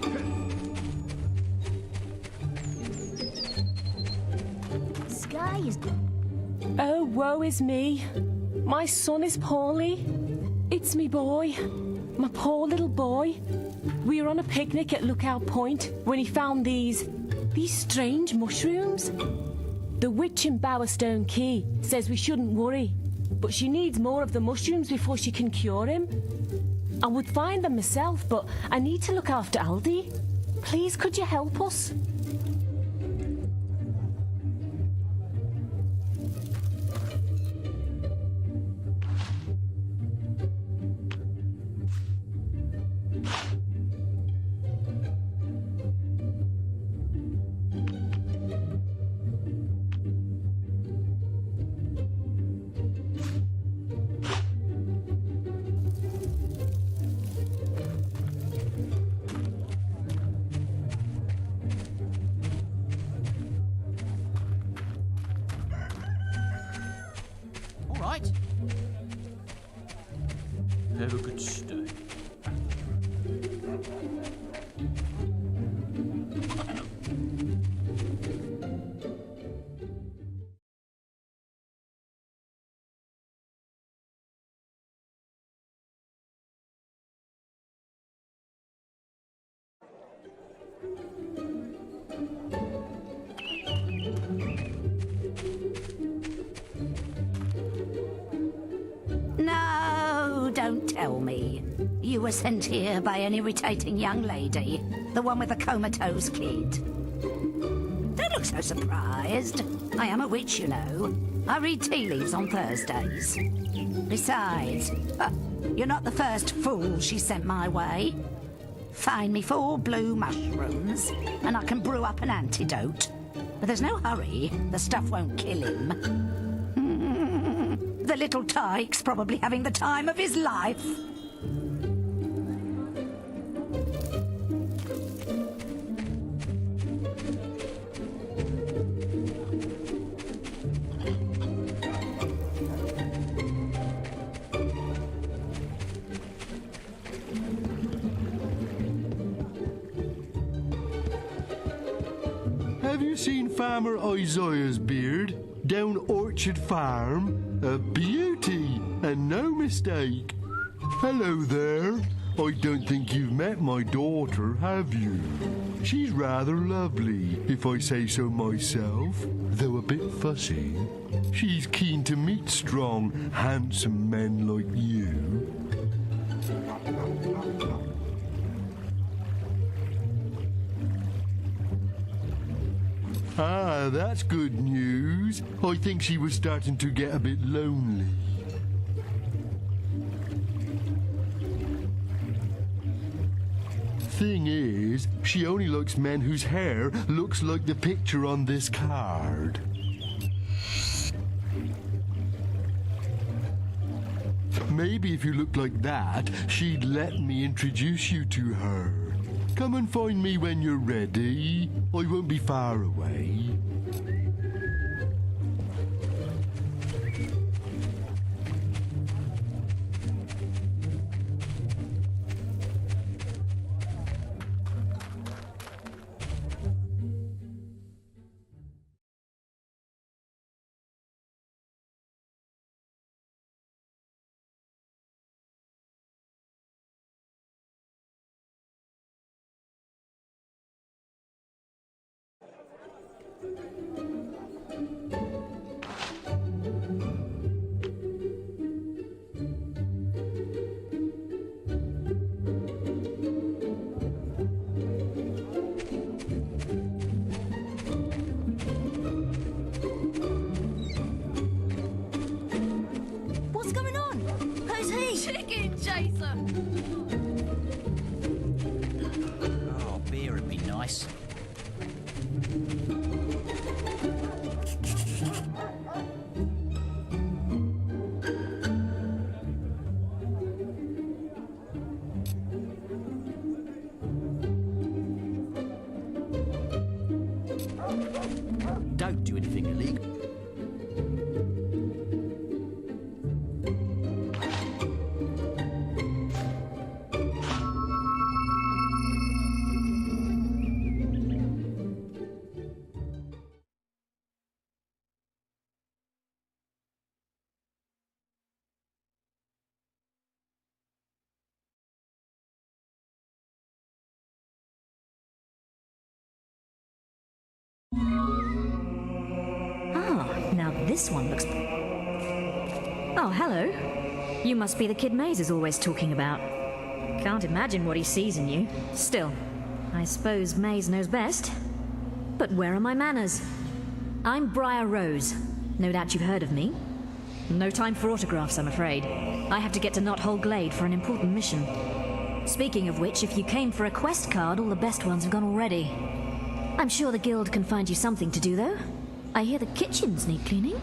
Sky is... Oh, woe is me. My son is poorly. It's me boy. My poor little boy. We were on a picnic at Lookout Point when he found these strange mushrooms. The witch in Bowerstone Key says we shouldn't worry, but she needs more of the mushrooms before she can cure him. I would find them myself, but I need to look after Aldi. Please, could you help us? Right. Have a good stay. Don't tell me. You were sent here by an irritating young lady. The one with the comatose kid. Don't look so surprised. I am a witch, you know. I read tea leaves on Thursdays. Besides, you're not the first fool she sent my way. Find me 4 blue mushrooms, and I can brew up an antidote. But there's no hurry. The stuff won't kill him. The little tyke's probably having the time of his life. Have you seen Farmer Isaiah's beard down Orchard Farm? A beauty, and no mistake. Hello there. I don't think you've met my daughter, have you? She's rather lovely, if I say so myself, though a bit fussy. She's keen to meet strong, handsome men like you. Ah, that's good news. I think she was starting to get a bit lonely. Thing is, she only likes men whose hair looks like the picture on this card. Maybe if you looked like that, she'd let me introduce you to her. Come and find me when you're ready. I won't be far away. What's going on? Who's he? Chicken chaser. Oh, beer would be nice. Don't do anything illegal. Ah, now this one looks... Oh, hello. You must be the kid Maze is always talking about. Can't imagine what he sees in you. Still, I suppose Maze knows best. But where are my manners? I'm Briar Rose. No doubt you've heard of me. No time for autographs, I'm afraid. I have to get to Knothole Glade for an important mission. Speaking of which, if you came for a quest card, all the best ones have gone already. I'm sure the guild can find you something to do, though. I hear the kitchens need cleaning.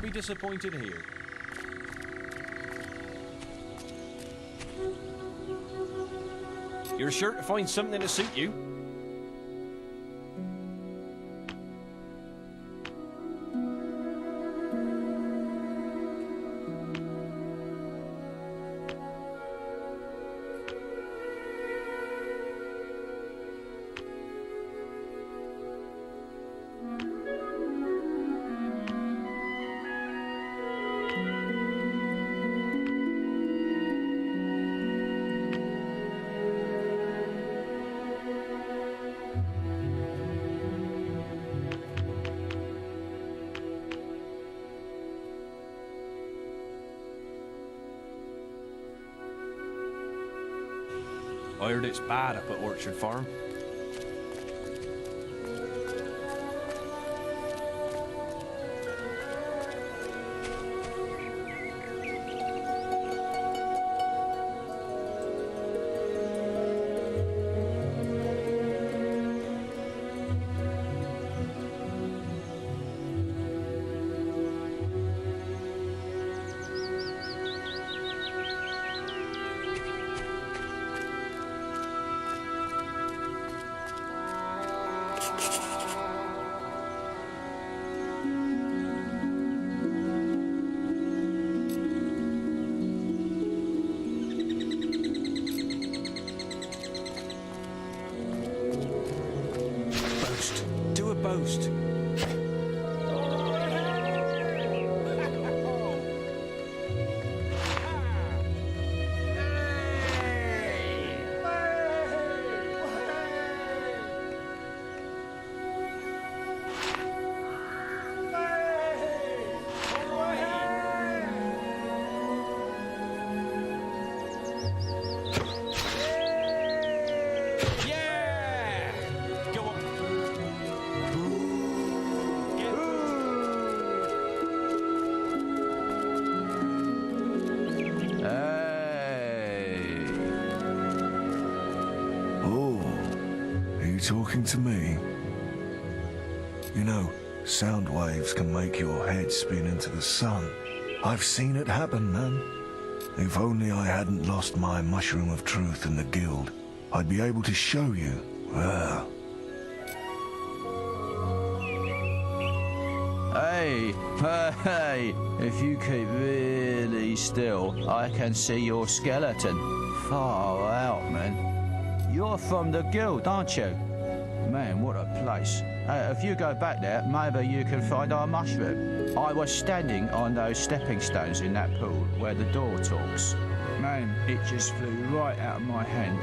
be disappointed here. You're sure to find something to suit you. I heard it's bad up at Orchard Farm. Do a boast. Talking to me? You know, sound waves can make your head spin into the sun. I've seen it happen, man. If only I hadn't lost my mushroom of truth in the guild, I'd be able to show you. Well. Hey, if you keep really still, I can see your skeleton. Far out, man. You're from the guild, aren't you? Man, what a place. If you go back there, maybe you can find our mushroom. I was standing on those stepping stones in that pool where the door talks. Man, it just flew right out of my hand.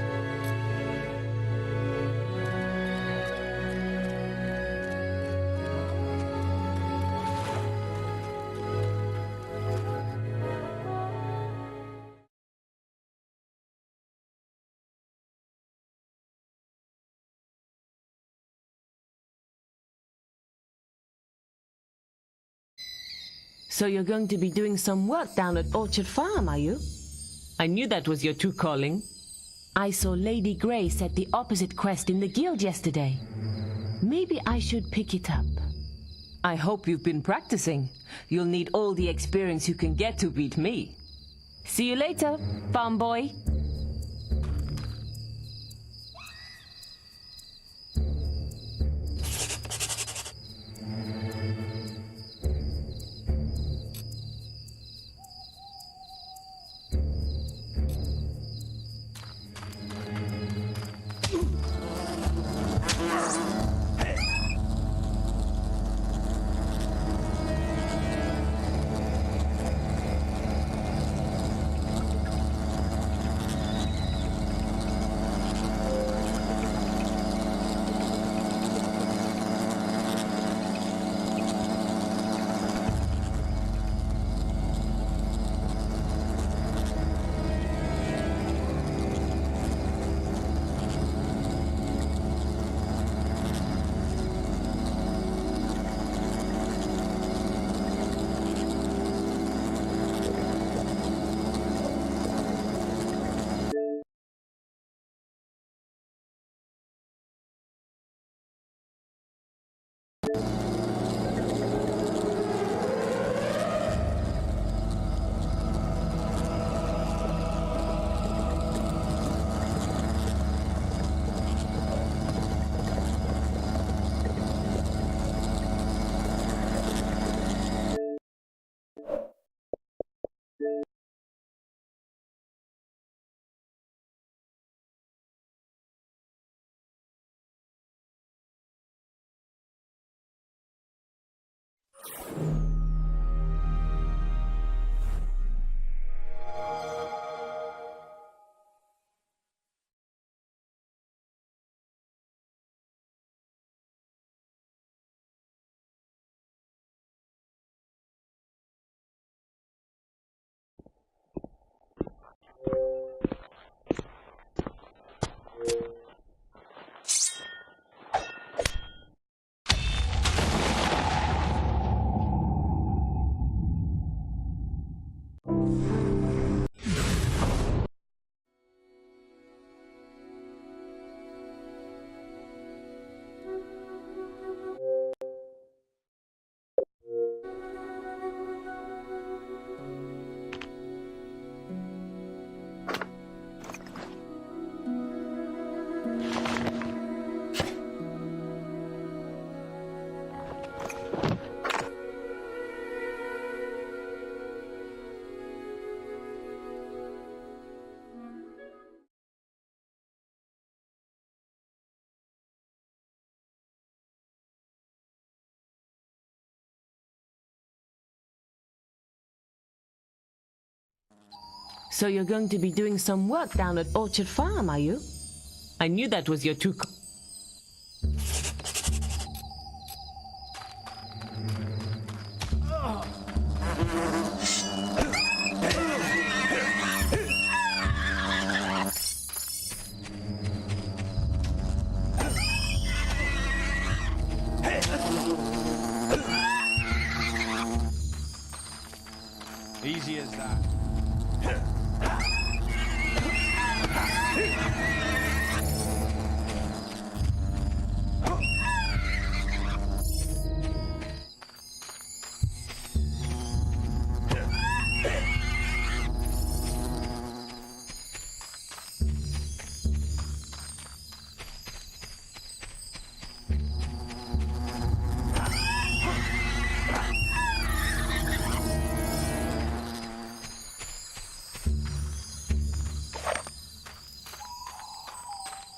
So you're going to be doing some work down at Orchard Farm, are you? I knew that was your true calling. I saw Lady Grace at the opposite quest in the guild yesterday. Maybe I should pick it up. I hope you've been practicing. You'll need all the experience you can get to beat me. See you later, farm boy. So you're going to be doing some work down at Orchard Farm, are you? I knew that was your two... Easy as that.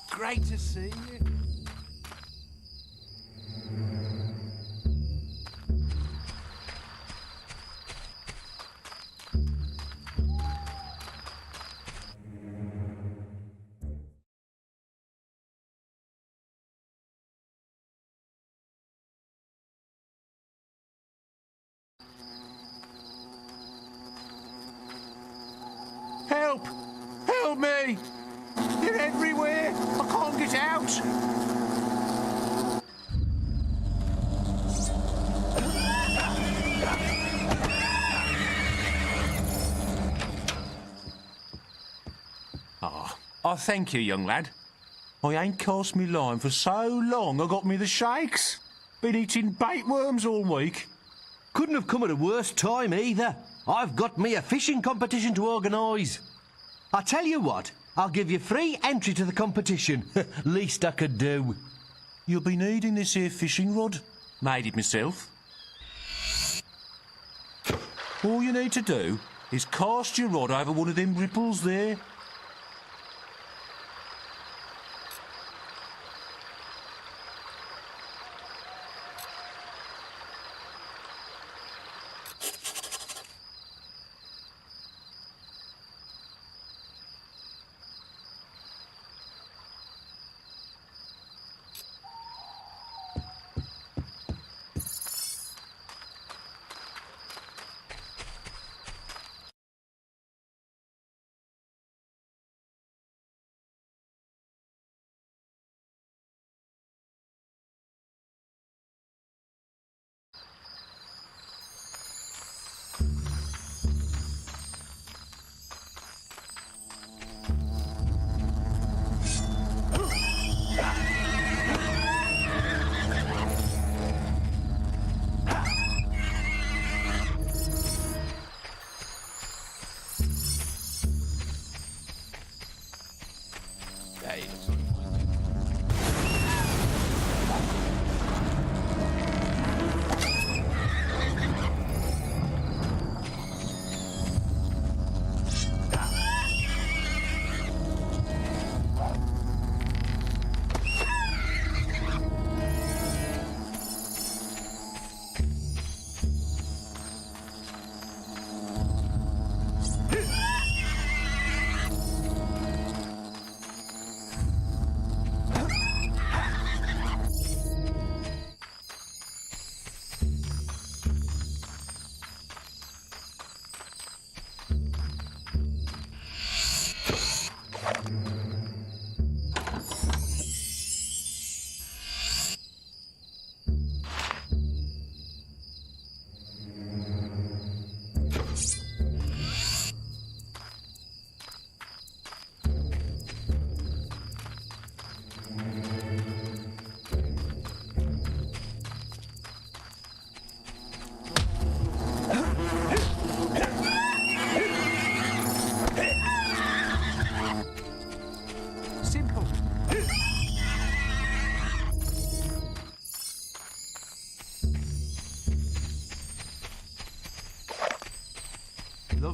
Great to see you. Help! Help me! They're everywhere! I can't get out! Oh, thank you, young lad. I ain't cast me line for so long I got me the shakes. Been eating bait worms all week. Couldn't have come at a worse time either. I've got me a fishing competition to organise. I tell you what, I'll give you free entry to the competition. Least I could do. You'll be needing this here fishing rod. Made it myself. All you need to do is cast your rod over one of them ripples there.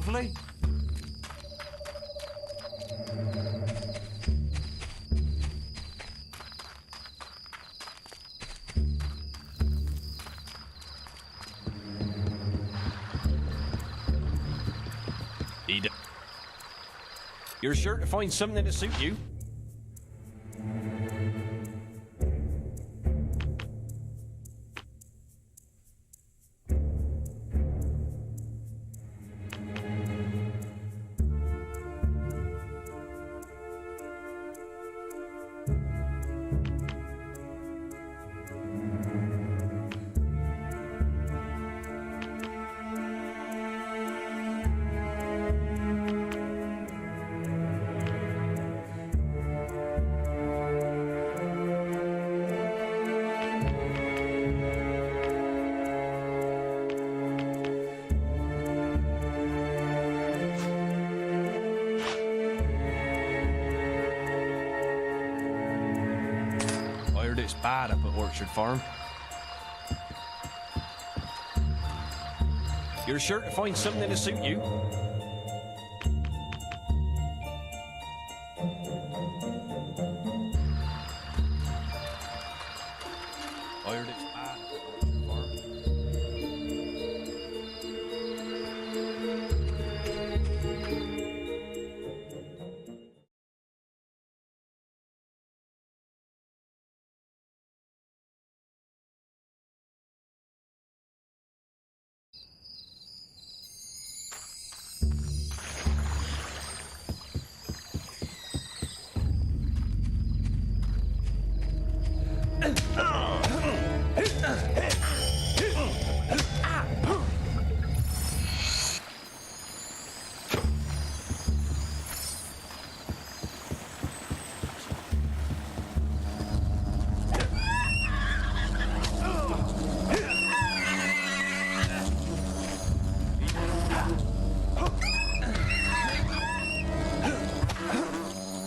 lovely. You're sure to find something to suit you. It's bad up at Orchard Farm. You're sure to find something to suit you. I heard it's bad up at Orchard Farm.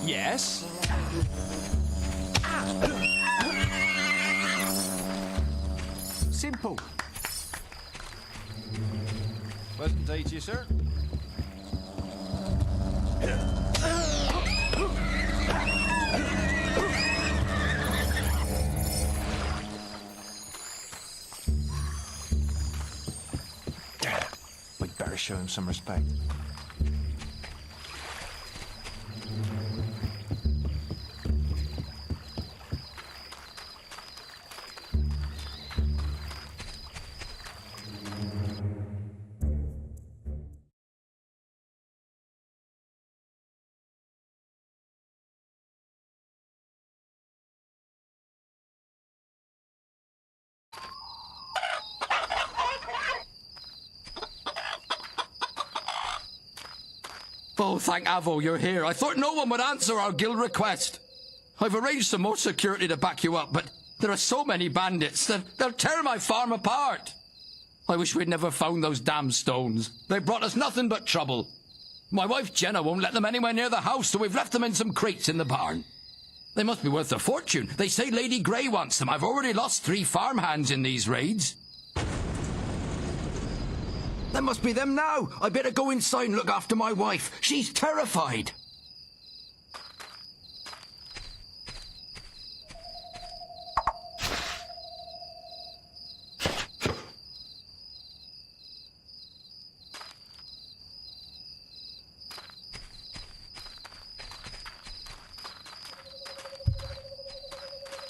Yes? Simple. Pleasant day to you, sir. We'd better show him some respect. Oh, thank Avo you're here. I thought no one would answer our guild request. I've arranged some more security to back you up, but there are so many bandits that they'll tear my farm apart. I wish we'd never found those damn stones. They brought us nothing but trouble. My wife Jenna won't let them anywhere near the house, so we've left them in some crates in the barn. They must be worth a fortune. They say Lady Grey wants them. I've already lost 3 farmhands in these raids. That must be them now. I better go inside and look after my wife. She's terrified.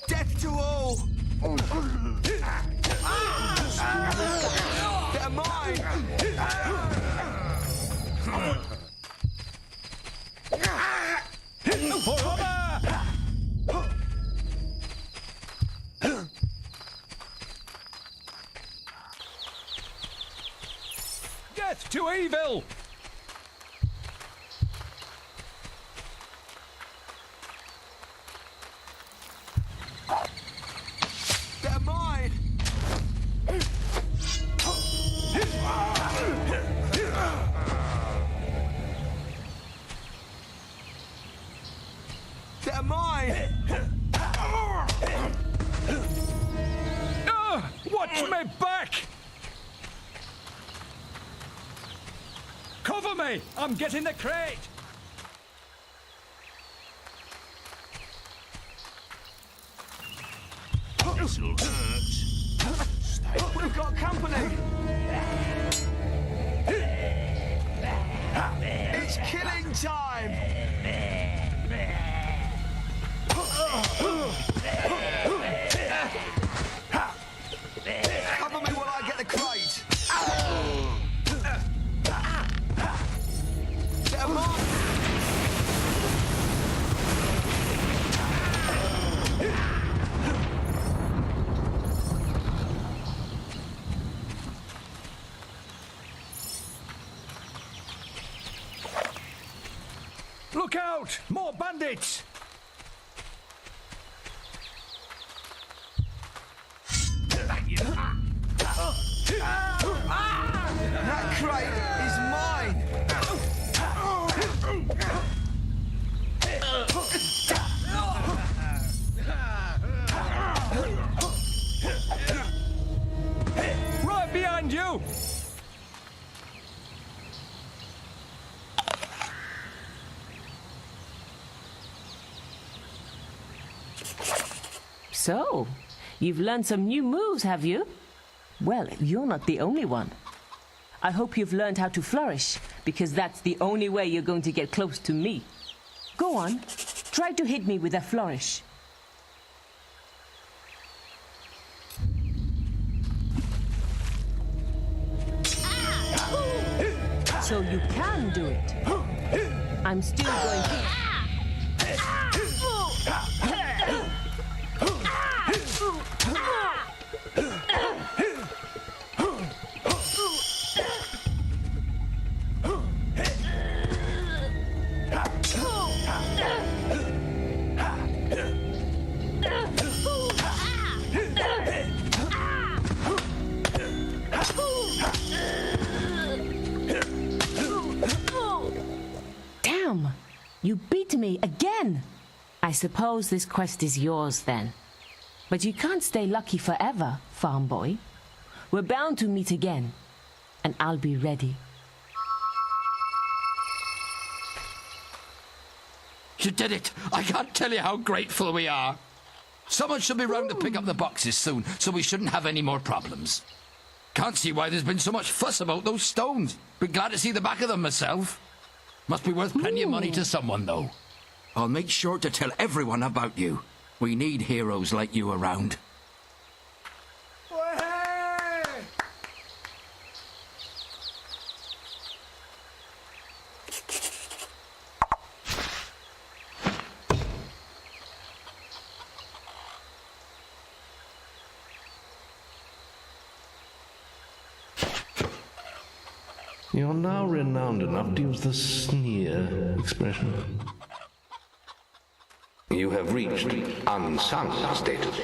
Death to all! They're mine! Death to evil! They're mine! They're mine! Watch me back! Cover Cover me! I'm getting the crate! This'll hurt. We've got company! It's killing time! Cover me while I get the crate! Get a mark! Look out! More bandits! That crate is mine! Right behind you! So, you've learned some new moves, have you? Well, you're not the only one. I hope you've learned how to flourish, because that's the only way you're going to get close to me. Go on, try to hit me with a flourish. So you can do it. I'm still going to... Damn! You beat me again! I suppose this quest is yours then. But you can't stay lucky forever, farm boy. We're bound to meet again, and I'll be ready. You did it! I can't tell you how grateful we are. Someone should be round to pick up the boxes soon, so we shouldn't have any more problems. Can't see why there's been so much fuss about those stones. Be glad to see the back of them myself. Must be worth plenty of money to someone, though. I'll make sure to tell everyone about you. We need heroes like you around. You're now renowned enough to use the sneer expression. You have reached unsung status.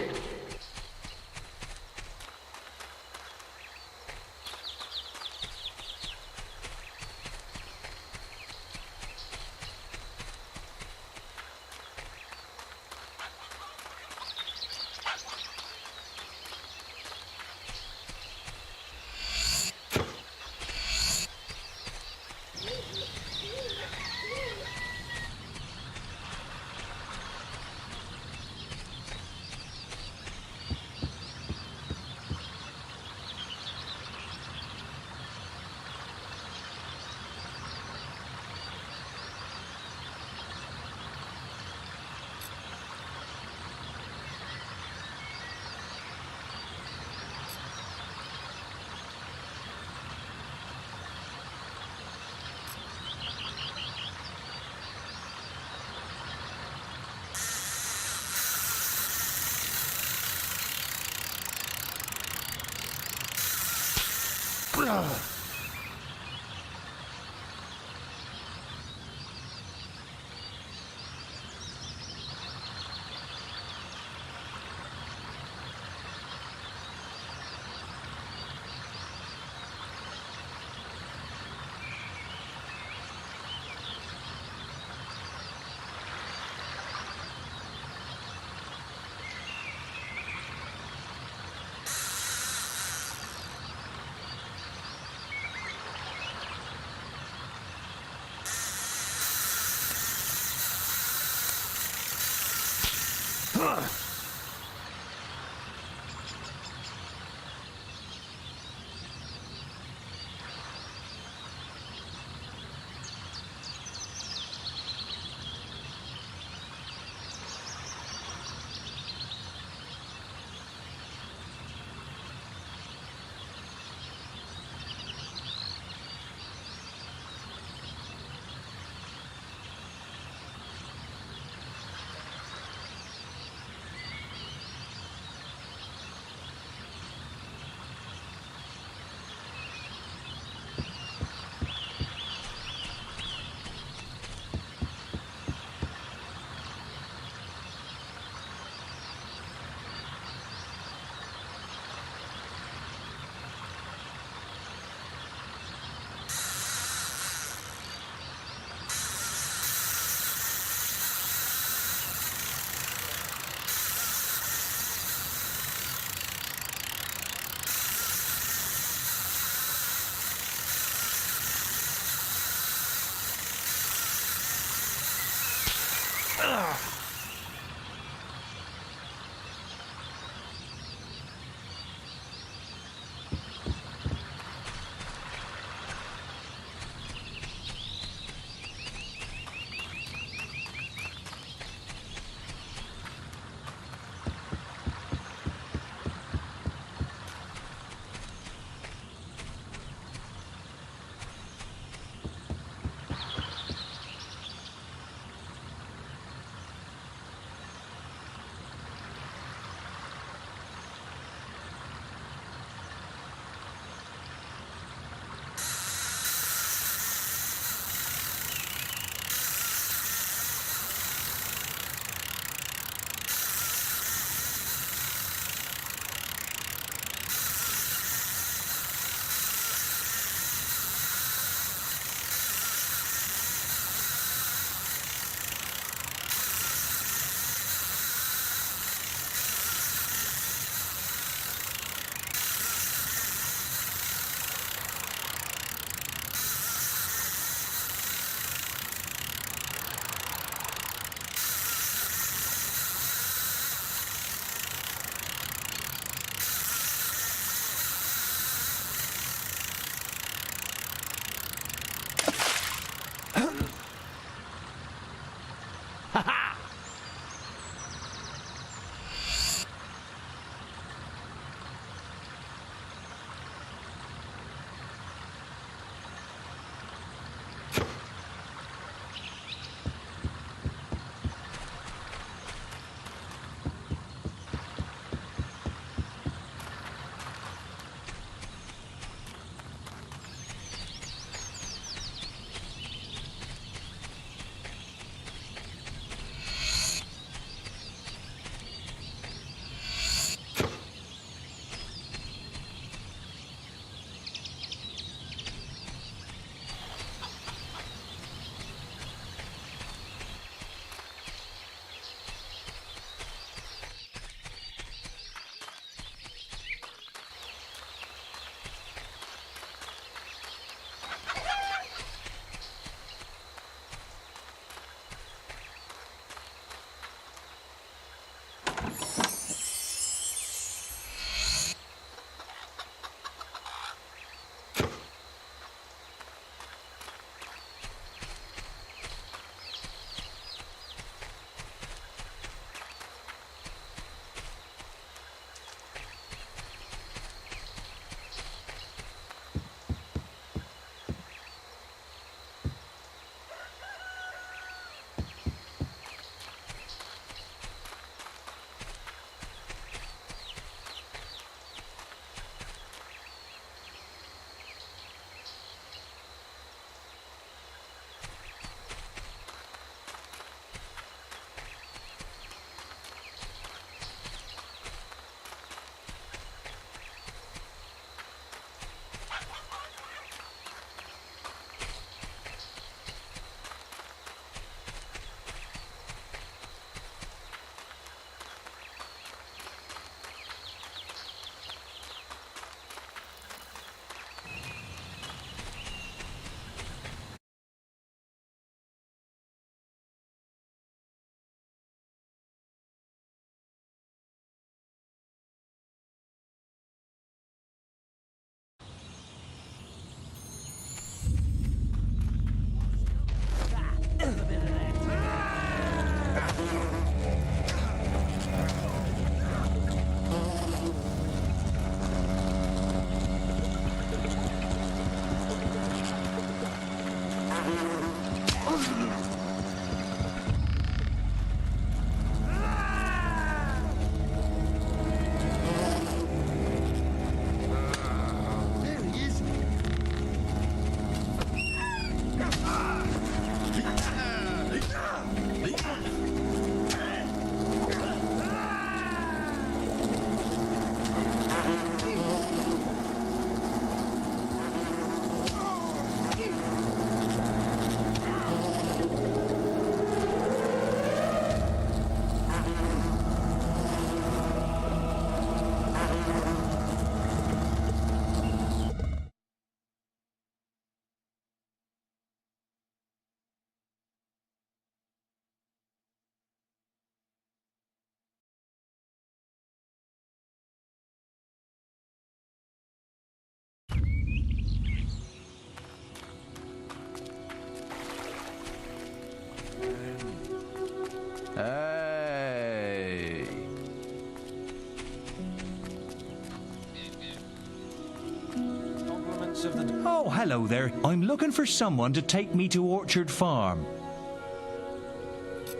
parts of the... Oh, hello there. I'm looking for someone to take me to Orchard Farm.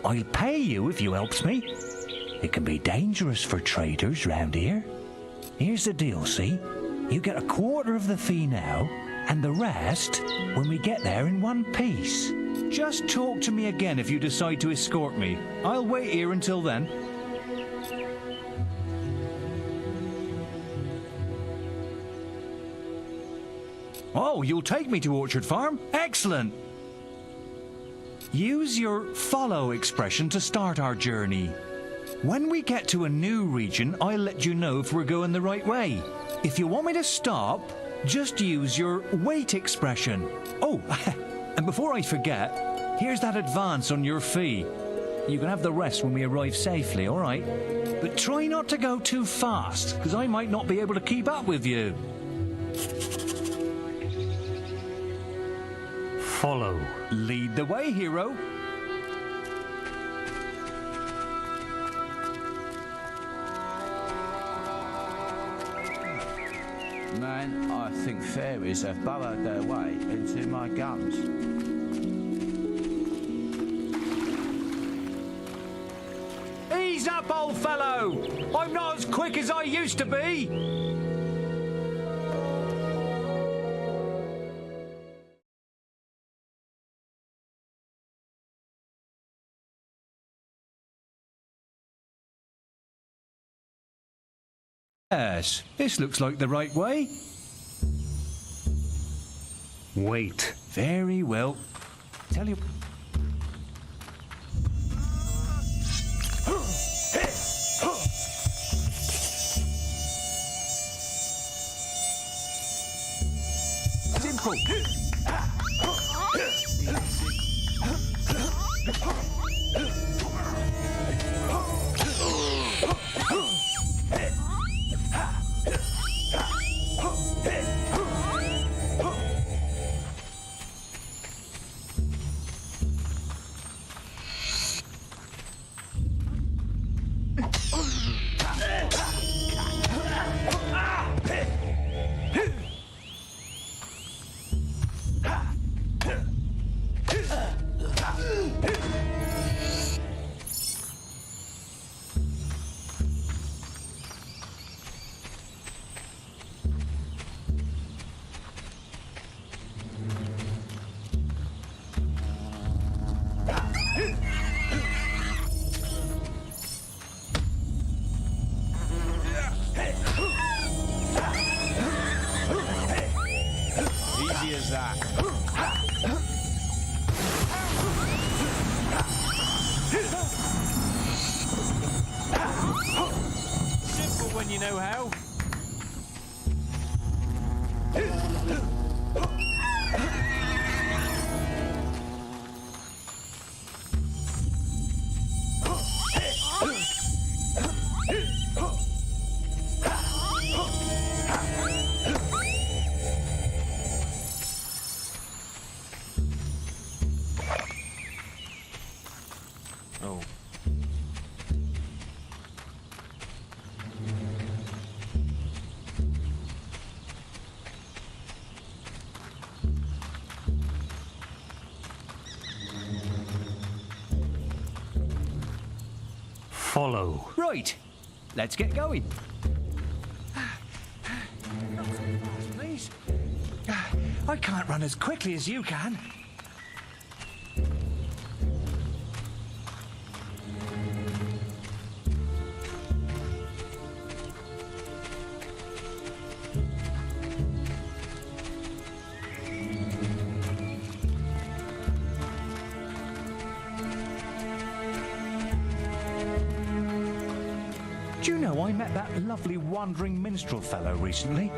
I'll pay you if you helps me. It can be dangerous for traders round here. Here's the deal, see? You get a quarter of the fee now, and the rest when we get there in one piece. Just talk to me again if you decide to escort me. I'll wait here until then. Oh, you'll take me to Orchard Farm? Excellent! Use your follow expression to start our journey. When we get to a new region, I'll let you know if we're going the right way. If you want me to stop, just use your wait expression. Oh, and before I forget, here's that advance on your fee. You can have the rest when we arrive safely, all right? But try not to go too fast, because I might not be able to keep up with you. Follow. Lead the way, hero. Man, I think fairies have burrowed their way into my gums. Ease up, old fellow! I'm not as quick as I used to be! Yes, this looks like the right way. Wait. Very well. Tell you... Simple. Easy as that. Simple when you know how. Oh. Follow. Right. Let's get going. Not so fast, please. I can't run as quickly as you can. Do you know, I met that lovely wandering minstrel fellow recently.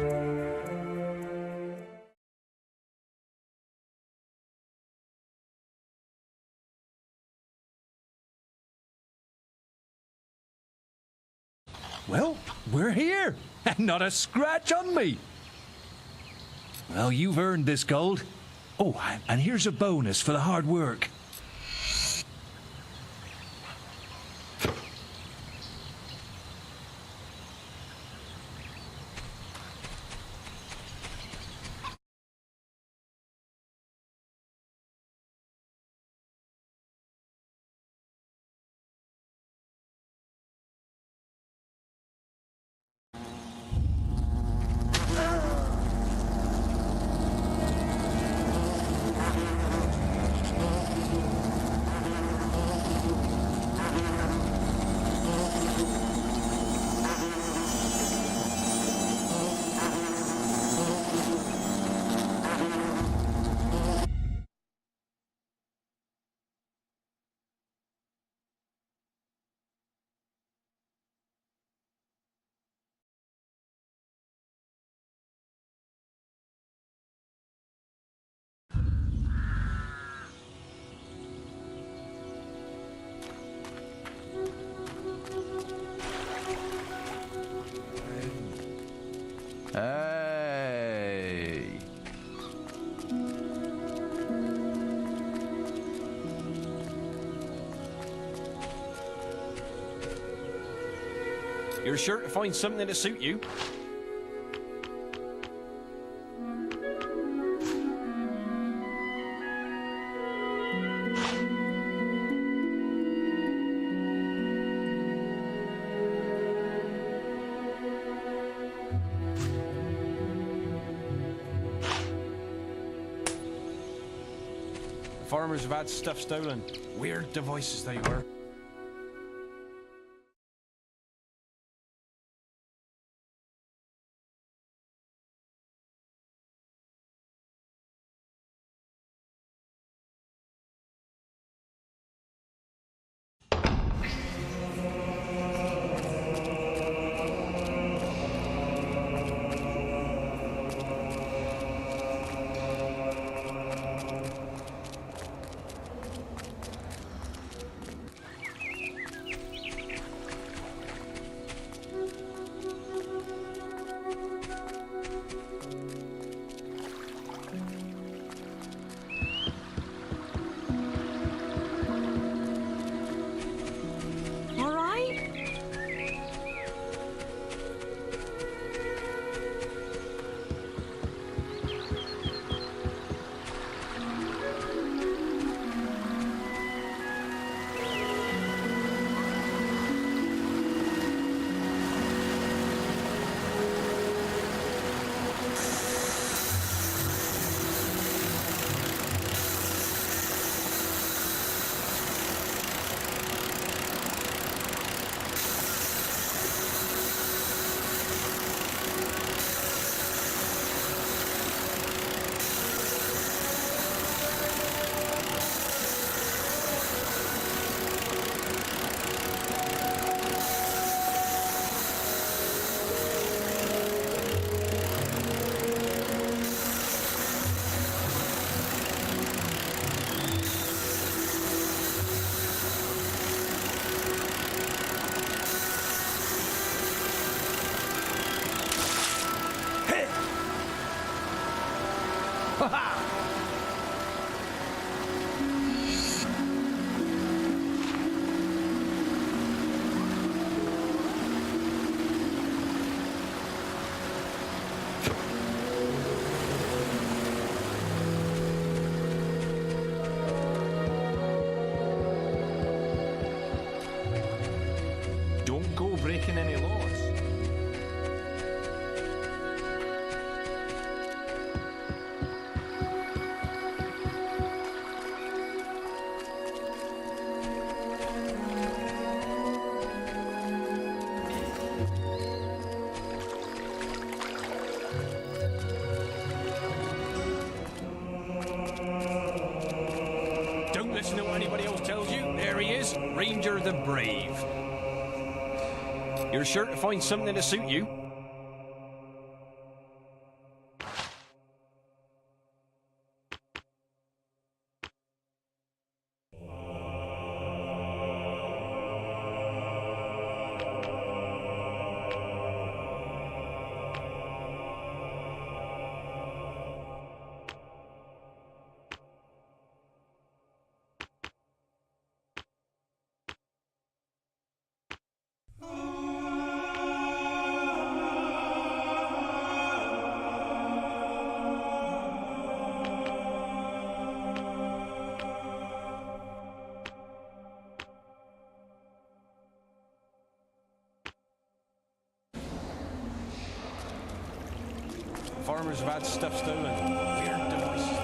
Well, we're here, and not a scratch on me. Well, you've earned this gold. Oh, and here's a bonus for the hard work. Hey. You're sure to find something to suit you. Farmers have had stuff stolen. Weird devices they were. All right? Don't go breaking any laws. Don't listen to what anybody else tells you. There he is, Ranger the Brave. You're sure to find something to suit you. Farmers have had stuff stolen. Weird devices.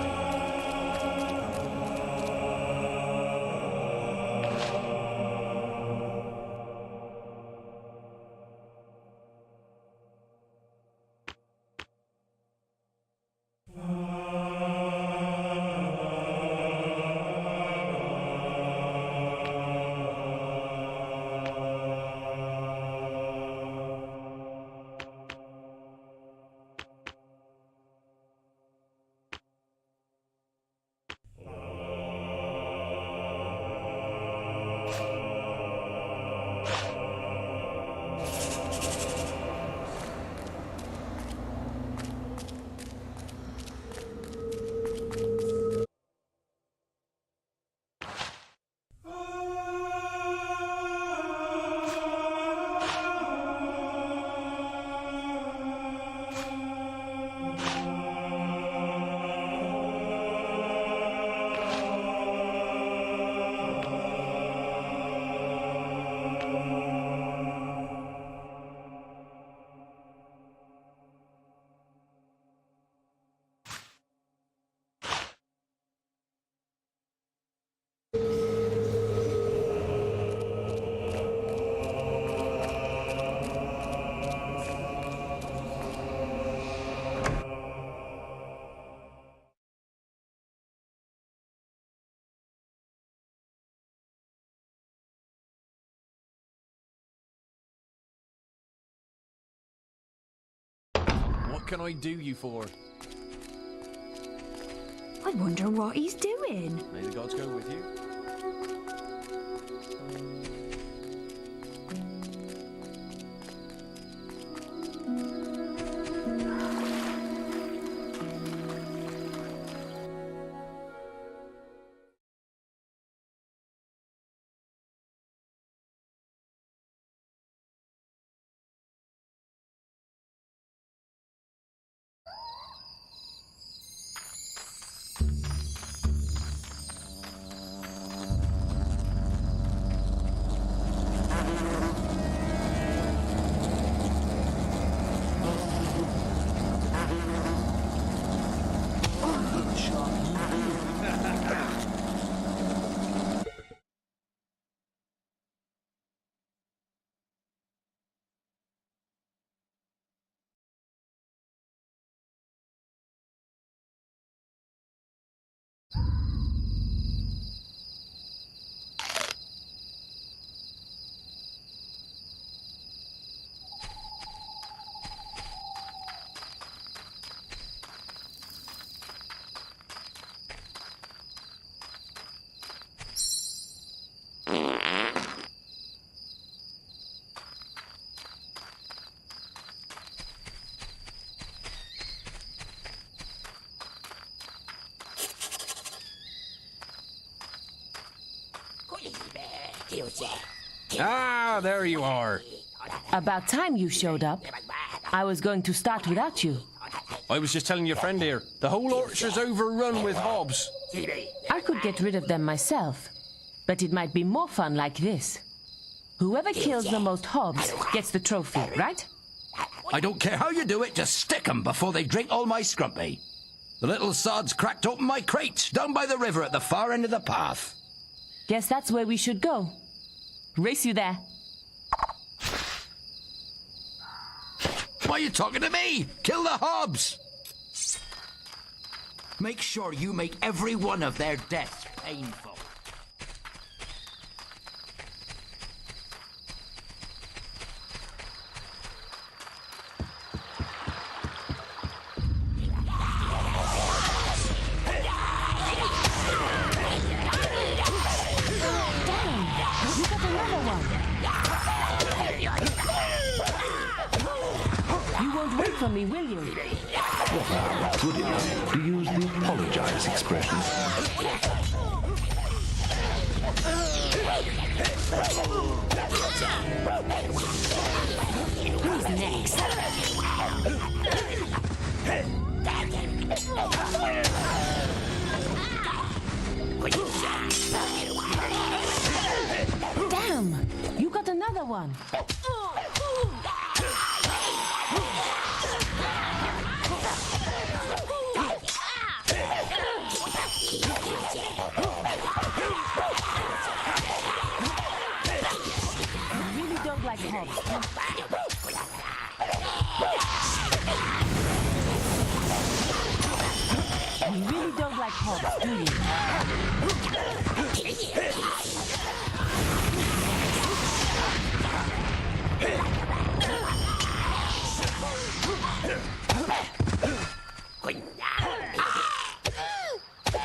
can I do you for? I wonder what he's doing. May the gods go with you. Ah, there you are. About time you showed up. I was going to start without you. I was just telling your friend here, the whole orchard's overrun with hobs. I could get rid of them myself, but it might be more fun like this. Whoever kills the most hobs gets the trophy, right? I don't care how you do it, just stick 'em before they drink all my scrumpy. The little sods cracked open my crate down by the river at the far end of the path. Guess that's where we should go. Race you there. Why are you talking to me? Kill the hobs! Make sure you make every one of their deaths painful. For me, will you? Well, good enough to use the apologize expression. Who's next? Damn! You got another one. Like hobs. You really don't like hobs, do you?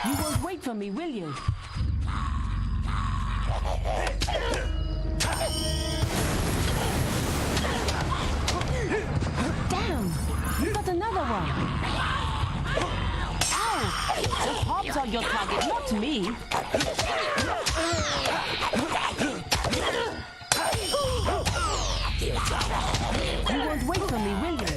You won't wait for me, will you? Damn! You got another one! Ow! The hobs are your target, not me! You won't wait for me, will you?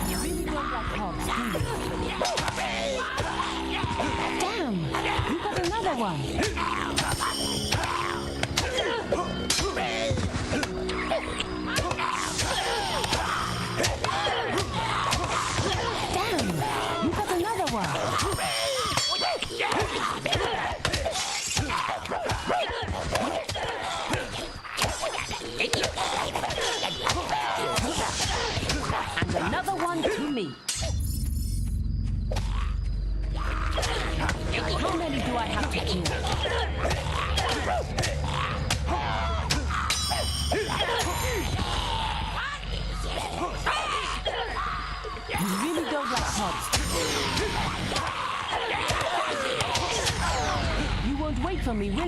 You really don't like hobs, do you? Damn! You got another one!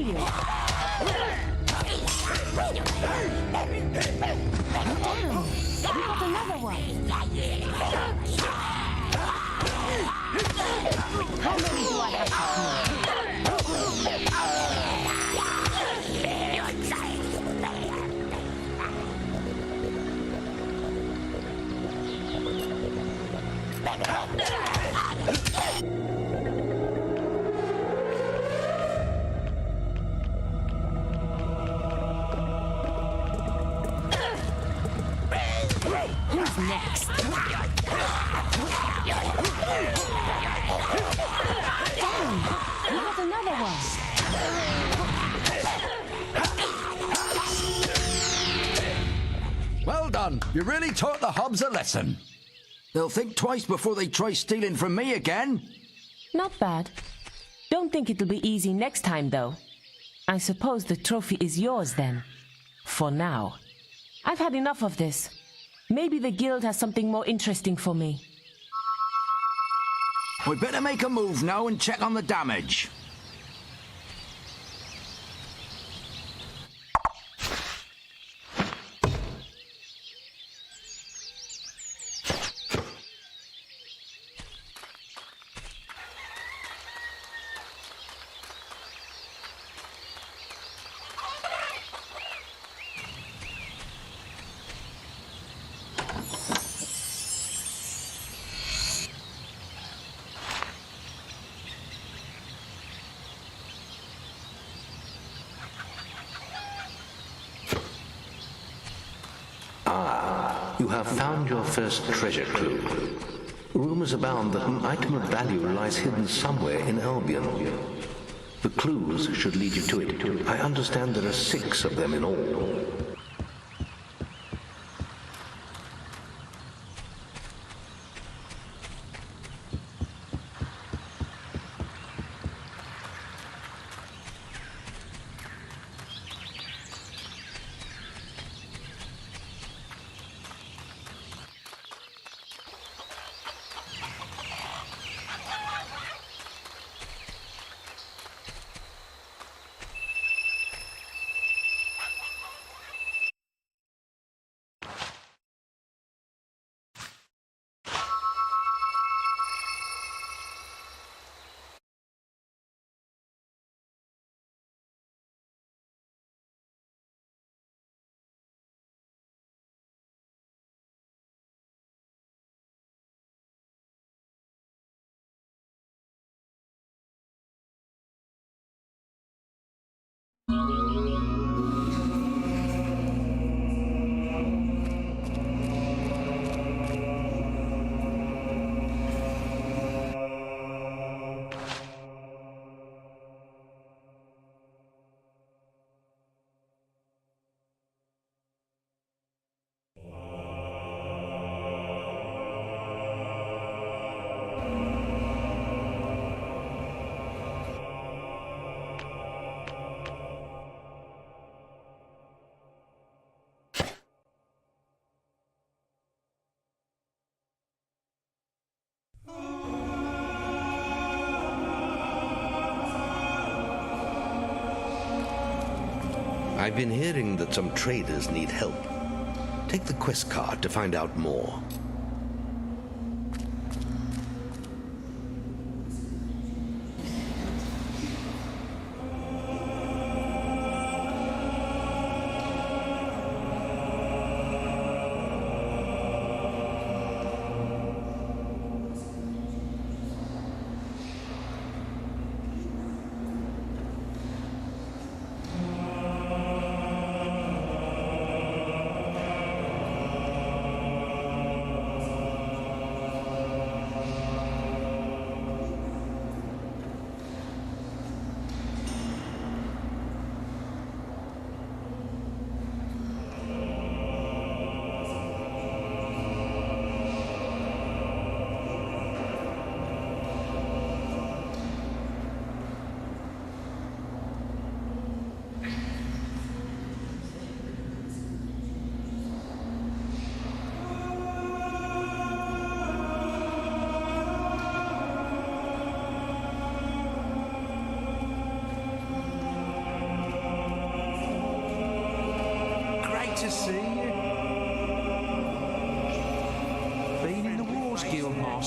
value. We got another one. How many do I have to Who's next? Damn, we got another one. Well done. You really taught the Hobbs a lesson. They'll think twice before they try stealing from me again. Not bad. Don't think it'll be easy next time, though. I suppose the trophy is yours, then. For now. I've had enough of this. Maybe the guild has something more interesting for me. We'd better make a move now and check on the damage. You have found your first treasure clue. Rumors abound that an item of value lies hidden somewhere in Albion. The clues should lead you to it. I understand there are 6 of them in all. I've been hearing that some traders need help. Take the quest card to find out more. see you. Been in the wars, Guildmaster.